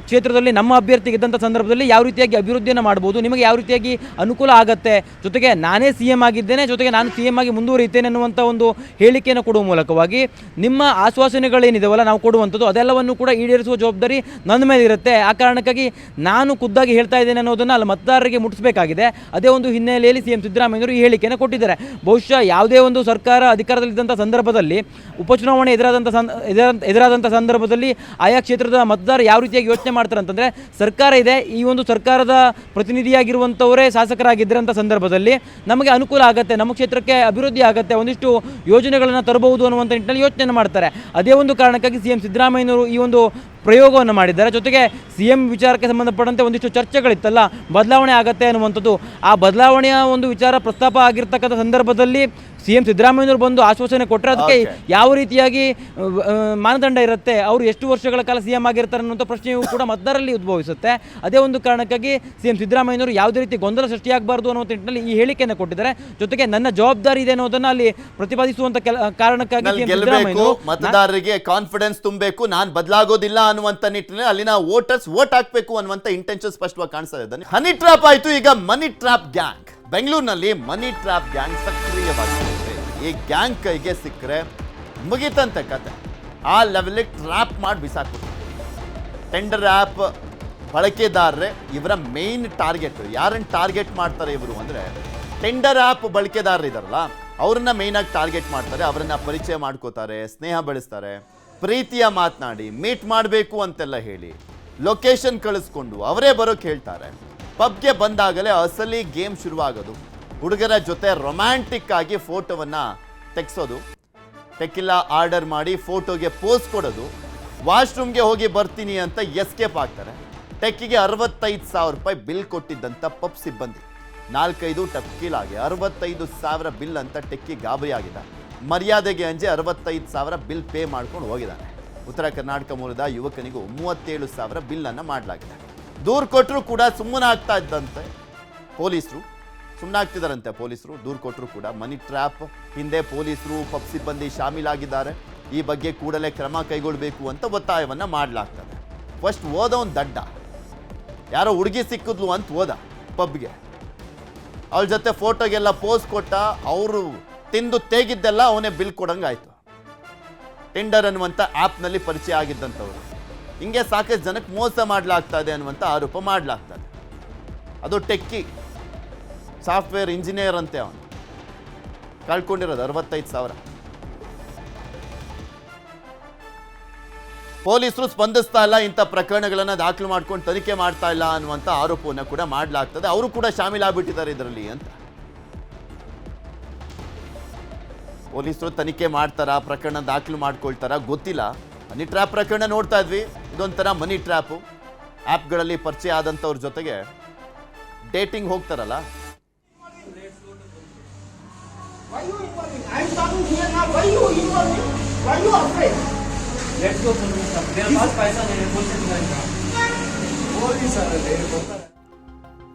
S9: ಕ್ಷೇತ್ರದಲ್ಲಿ ನಮ್ಮ ಅಭ್ಯರ್ಥಿ ಗೆದ್ದಂಥ ಸಂದರ್ಭದಲ್ಲಿ ಯಾವ ರೀತಿಯಾಗಿ ಅಭಿವೃದ್ಧಿಯನ್ನು ಮಾಡ್ಬೋದು, ನಿಮಗೆ ಯಾವ ರೀತಿಯಾಗಿ ಅನುಕೂಲ ಆಗುತ್ತೆ, ಜೊತೆಗೆ ನಾನೇ CM ಆಗಿದ್ದೇನೆ, ಜೊತೆಗೆ ನಾನು CM ಆಗಿ ಮುಂದುವರಿಯುತ್ತೇನೆ ಅನ್ನುವಂಥ ಒಂದು ಹೇಳಿಕೆಯನ್ನು ಕೊಡುವ ಮೂಲಕವಾಗಿ ನಿಮ್ಮ ಆಶ್ವಾಸನೆಗಳೇನಿದಾವಲ್ಲ ನಾವು ಕೊಡುವಂಥದ್ದು ಅದೆಲ್ಲವನ್ನು ಕೂಡ ಈಡೇರಿಸುವ ಜವಾಬ್ದಾರಿ ನನ್ನ ಮೇಲೆ ಇರುತ್ತೆ. ಆ ಕಾರಣಕ್ಕಾಗಿ ನಾನು ಖುದ್ದಾಗಿ ಹೇಳ್ತಾ ಇದ್ದೇನೆ ಅನ್ನೋದನ್ನು ಅಲ್ಲಿ ಮತದಾರರಿಗೆ ಮುಟ್ಟಿಸಬೇಕಾಗಿದೆ. ಅದೇ ಒಂದು ಹಿನ್ನೆಲೆಯಲ್ಲಿ CM ಸಿದ್ದರಾಮಯ್ಯನವರು ಈ ಹೇಳಿಕೆಯನ್ನು ಕೊಟ್ಟಿದ್ದಾರೆ. ಬಹುಶಃ ಯಾವುದೇ ಒಂದು ಸರ್ಕಾರ ಅಧಿಕಾರದಲ್ಲಿದ್ದಂಥ ಸಂದರ್ಭದಲ್ಲಿ ಉಪಚುನಾವಣೆ ಎದುರಾದಂಥ ಸಂದರ್ಭದಲ್ಲಿ ಆಯಾ ಕ್ಷೇತ್ರದ ಮತದಾರ ಯಾವ ರೀತಿಯಾಗಿ ಯೋಚನೆ ಮಾಡ್ತಾರೆ ಅಂತಂದರೆ, ಸರ್ಕಾರ ಇದೆ, ಈ ಒಂದು ಸರ್ಕಾರದ ಪ್ರತಿನಿಧಿಯಾಗಿರುವಂಥವರೇ ಶಾಸಕರಾಗಿದ್ದರಂಥ ಸಂದರ್ಭದಲ್ಲಿ ನಮಗೆ ಅನುಕೂಲ ಆಗುತ್ತೆ, ನಮ್ಮ ಕ್ಷೇತ್ರಕ್ಕೆ ಅಭಿವೃದ್ಧಿ ಆಗುತ್ತೆ, ಒಂದಿಷ್ಟು ಯೋಜನೆಗಳನ್ನು ತರಬಹುದು ಅನ್ನುವಂಥ ನಿಟ್ಟಿನಲ್ಲಿ ಯೋಚನೆ ಮಾಡ್ತಾರೆ. ಅದೇ ಒಂದು ಕಾರಣಕ್ಕಾಗಿ CM ಸಿದ್ದರಾಮಯ್ಯನವರು ಈ ಒಂದು ಪ್ರಯೋಗವನ್ನು ಮಾಡಿದ್ದಾರೆ. ಜೊತೆಗೆ CM ವಿಚಾರಕ್ಕೆ ಸಂಬಂಧಪಟ್ಟಂತೆ ಒಂದಿಷ್ಟು ಚರ್ಚೆಗಳಿತ್ತಲ್ಲ, ಬದಲಾವಣೆ ಆಗುತ್ತೆ ಅನ್ನುವಂಥದ್ದು, ಆ ಬದಲಾವಣೆಯ ಒಂದು ವಿಚಾರ ಪ್ರಸ್ತಾಪ ಆಗಿರ್ತಕ್ಕಂಥ ಸಂದರ್ಭದಲ್ಲಿ CM ಸಿದ್ದರಾಮಯ್ಯನವರು ಬಂದು ಆಶ್ವಾಸನೆ ಕೊಟ್ಟರೆ ಅದಕ್ಕೆ ಯಾವ ರೀತಿಯಾಗಿ ಮಾನದಂಡ ಇರುತ್ತೆ, ಅವರು ಎಷ್ಟು ವರ್ಷಗಳ ಕಾಲ CM ಆಗಿರ್ತಾರೆ ಅನ್ನುವಂಥ ಪ್ರಶ್ನೆಯೂ ಕೂಡ ಮತದಾರರಲ್ಲಿ ಉದ್ಭವಿಸುತ್ತೆ. ಅದೇ ಒಂದು ಕಾರಣಕ್ಕಾಗಿ CM ಸಿದ್ದರಾಮಯ್ಯನವರು ಯಾವುದೇ ರೀತಿ ಗೊಂದಲ ಸೃಷ್ಟಿಯಾಗಬಾರ್ದು ಅನ್ನುವಂಥ ನಿಟ್ಟಿನಲ್ಲಿ ಈ ಹೇಳಿಕೆಯನ್ನು ಕೊಟ್ಟಿದ್ದಾರೆ. ಜೊತೆಗೆ ನನ್ನ ಜವಾಬ್ದಾರಿ ಇದೆ ಅನ್ನೋದನ್ನು ಅಲ್ಲಿ ಪ್ರತಿಪಾದಿಸುವಂಥ ಕಾರಣಕ್ಕಾಗಿ
S1: ಮತದಾರರಿಗೆ ಕಾನ್ಫಿಡೆನ್ಸ್ ತುಂಬಬೇಕು, ನಾನು ಬದಲಾಗೋದಿಲ್ಲ ಅನ್ನುವಂಥ ನಿಟ್ಟಿನಲ್ಲಿ ಅಲ್ಲಿನ ವೋಟರ್ಸ್ ವೋಟ್ ಹಾಕಬೇಕು ಅನ್ನುವಂಥ ಇಂಟೆನ್ಷನ್ ಸ್ಪಷ್ಟವಾಗಿ ಕಾಣಿಸ್ತಾ ಇದೆ. ಹನಿ ಟ್ರಾಪ್ ಆಯಿತು, ಈಗ ಮನಿ ಟ್ರಾಪ್ ಗ್ಯಾಂಗ್. ಬೆಂಗಳೂರಿನಲ್ಲಿ ಮನಿ ಟ್ರಾಪ್ ಗ್ಯಾಂಗ್ ಸಕ್ರಿಯವಾಗಿದೆ. ಈ ಗ್ಯಾಂಗ್ ಕೈಗೆ ಸಿಕ್ಕರೆ ಮುಗಿತಂತೆ ಕತೆ. ಆ ಲೆವೆಲಿಗೆ ಟ್ರ್ಯಾಪ್ ಮಾಡಿ ಬಿಸಾಕ್ಬಿಡ್ತಾರೆ. ಟೆಂಡರ್ ಆ್ಯಪ್ ಬಳಕೆದಾರರೇ ಇವರ ಮೇನ್ ಟಾರ್ಗೆಟ್. ಯಾರನ್ನು ಟಾರ್ಗೆಟ್ ಮಾಡ್ತಾರೆ ಇವರು ಅಂದರೆ ಟೆಂಡರ್ ಆ್ಯಪ್ ಬಳಕೆದಾರರು ಇದಾರಲ್ಲ ಅವ್ರನ್ನ ಮೇಯ್ನಾಗಿ ಟಾರ್ಗೆಟ್ ಮಾಡ್ತಾರೆ. ಅವರನ್ನ ಪರಿಚಯ ಮಾಡ್ಕೋತಾರೆ, ಸ್ನೇಹ ಬೆಳೆಸ್ತಾರೆ, ಪ್ರೀತಿಯ ಮಾತನಾಡಿ ಮೀಟ್ ಮಾಡಬೇಕು ಅಂತೆಲ್ಲ ಹೇಳಿ ಲೊಕೇಶನ್ ಕಳಿಸ್ಕೊಂಡು ಅವರೇ ಬರೋಕ್ಕೆ ಹೇಳ್ತಾರೆ. ಪಬ್ಗೆ ಬಂದಾಗಲೇ ಅಸಲಿ ಗೇಮ್ ಶುರುವಾಗೋದು. ಹುಡುಗರ ಜೊತೆ ರೊಮ್ಯಾಂಟಿಕ್ ಆಗಿ ಫೋಟೋವನ್ನು ತೆಗೆಸೋದು, ಟೆಕಿಲಾ ಆರ್ಡರ್ ಮಾಡಿ ಫೋಟೋಗೆ ಪೋಸ್ ಕೊಡೋದು, ವಾಶ್ರೂಮ್ಗೆ ಹೋಗಿ ಬರ್ತೀನಿ ಅಂತ ಎಸ್ಕೇಪ್ ಆಗ್ತಾರೆ. ಟೆಕ್ಕಿಗೆ 65,000 ರೂಪಾಯಿ ಬಿಲ್ ಕೊಟ್ಟಿದ್ದಂಥ ಪಬ್ ಸಿಬ್ಬಂದಿ 4-5 ಟೆಕಿಲಾಗೆ 65,000 ಬಿಲ್ ಅಂತ ಟೆಕ್ಕಿ ಗಾಬರಿ ಆಗಿದೆ. ಮರ್ಯಾದೆಗೆ ಅಂಜೆ 65,000 ಬಿಲ್ ಪೇ ಮಾಡ್ಕೊಂಡು ಹೋಗಿದ್ದಾನೆ. ಉತ್ತರ ಕರ್ನಾಟಕ ಮೂಲದ ಯುವಕನಿಗೂ 37,000 ಬಿಲ್ಲನ್ನು ಮಾಡಲಾಗಿದೆ. ದೂರು ಕೊಟ್ಟರು ಕೂಡ ಸುಮ್ಮನಾಗ್ತಾ ಇದ್ದಂತೆ ಪೊಲೀಸರು, ಸುಮ್ಮನಾಗ್ತಿದ್ದಾರಂತೆ ಪೊಲೀಸರು. ದೂರು ಕೊಟ್ಟರು ಕೂಡ ಮನಿ ಟ್ರ್ಯಾಪ್ ಹಿಂದೆ ಪೊಲೀಸರು ಪಬ್ ಸಿಬ್ಬಂದಿ ಶಾಮೀಲಾಗಿದ್ದಾರೆ. ಈ ಬಗ್ಗೆ ಕೂಡಲೇ ಕ್ರಮ ಕೈಗೊಳ್ಳಬೇಕು ಅಂತ ಒತ್ತಾಯವನ್ನು ಮಾಡಲಾಗ್ತದೆ. ಫಸ್ಟ್ ಓದೋನ್ ದಡ್ಡ, ಯಾರೋ ಹುಡುಗಿ ಸಿಕ್ಕಿದ್ಲು ಅಂತ ಹೋದ ಪಬ್ಗೆ, ಅವಳ ಜೊತೆ ಫೋಟೋಗೆಲ್ಲ ಪೋಸ್ ಕೊಟ್ಟ, ಅವರು ತಿಂದು ತೇಗಿದ್ದೆಲ್ಲ ಅವನೇ ಬಿಲ್ ಕೊಡಂಗಾಯ್ತು. ಟೆಂಡರ್ ಅನ್ನುವಂಥ ಆ್ಯಪ್ನಲ್ಲಿ ಪರಿಚಯ ಆಗಿದ್ದಂಥವ್ರು. ಹಿಂಗೆ ಸಾಕಷ್ಟು ಜನಕ್ಕೆ ಮೋಸ ಮಾಡಲಾಗ್ತಾ ಇದೆ ಅನ್ನುವಂಥ ಆರೋಪ ಮಾಡಲಾಗ್ತದೆ. ಅದು ಟೆಕ್ಕಿ ಸಾಫ್ಟ್ವೇರ್ ಇಂಜಿನಿಯರ್ ಅಂತೆ, ಅವನು ಕಳ್ಕೊಂಡಿರೋದು 65,000. ಪೊಲೀಸರು ಸ್ಪಂದಿಸ್ತಾ ಇಲ್ಲ, ಇಂಥ ಪ್ರಕರಣಗಳನ್ನು ದಾಖಲು ಮಾಡ್ಕೊಂಡು ತನಿಖೆ ಮಾಡ್ತಾ ಇಲ್ಲ ಅನ್ನುವಂಥ ಆರೋಪವನ್ನು ಕೂಡ ಮಾಡಲಾಗ್ತದೆ. ಅವರು ಕೂಡ ಶಾಮೀಲಾಗ್ಬಿಟ್ಟಿದ್ದಾರೆ ಇದರಲ್ಲಿ ಅಂತ. ಪೊಲೀಸರು ತನಿಖೆ ಮಾಡ್ತಾರಾ, ಪ್ರಕರಣ ದಾಖಲು ಮಾಡ್ಕೊಳ್ತಾರಾ ಗೊತ್ತಿಲ್ಲ. ಮನಿ ಟ್ರ್ಯಾಪ್ ಪ್ರಕರಣ ನೋಡ್ತಾ ಇದ್ವಿ, ಇದೊಂಥರ ಮನಿ ಟ್ರ್ಯಾಪು. ಆ್ಯಪ್ಗಳಲ್ಲಿ ಪರಿಚಯ ಆದಂಥವ್ರ ಜೊತೆಗೆ ಡೇಟಿಂಗ್ ಹೋಗ್ತಾರಲ್ಲ.
S10: Why you involving? I am talking here now. Why you involving? Why you afraid? Let's go, police. Their pass paisa nahi hai. Police are there.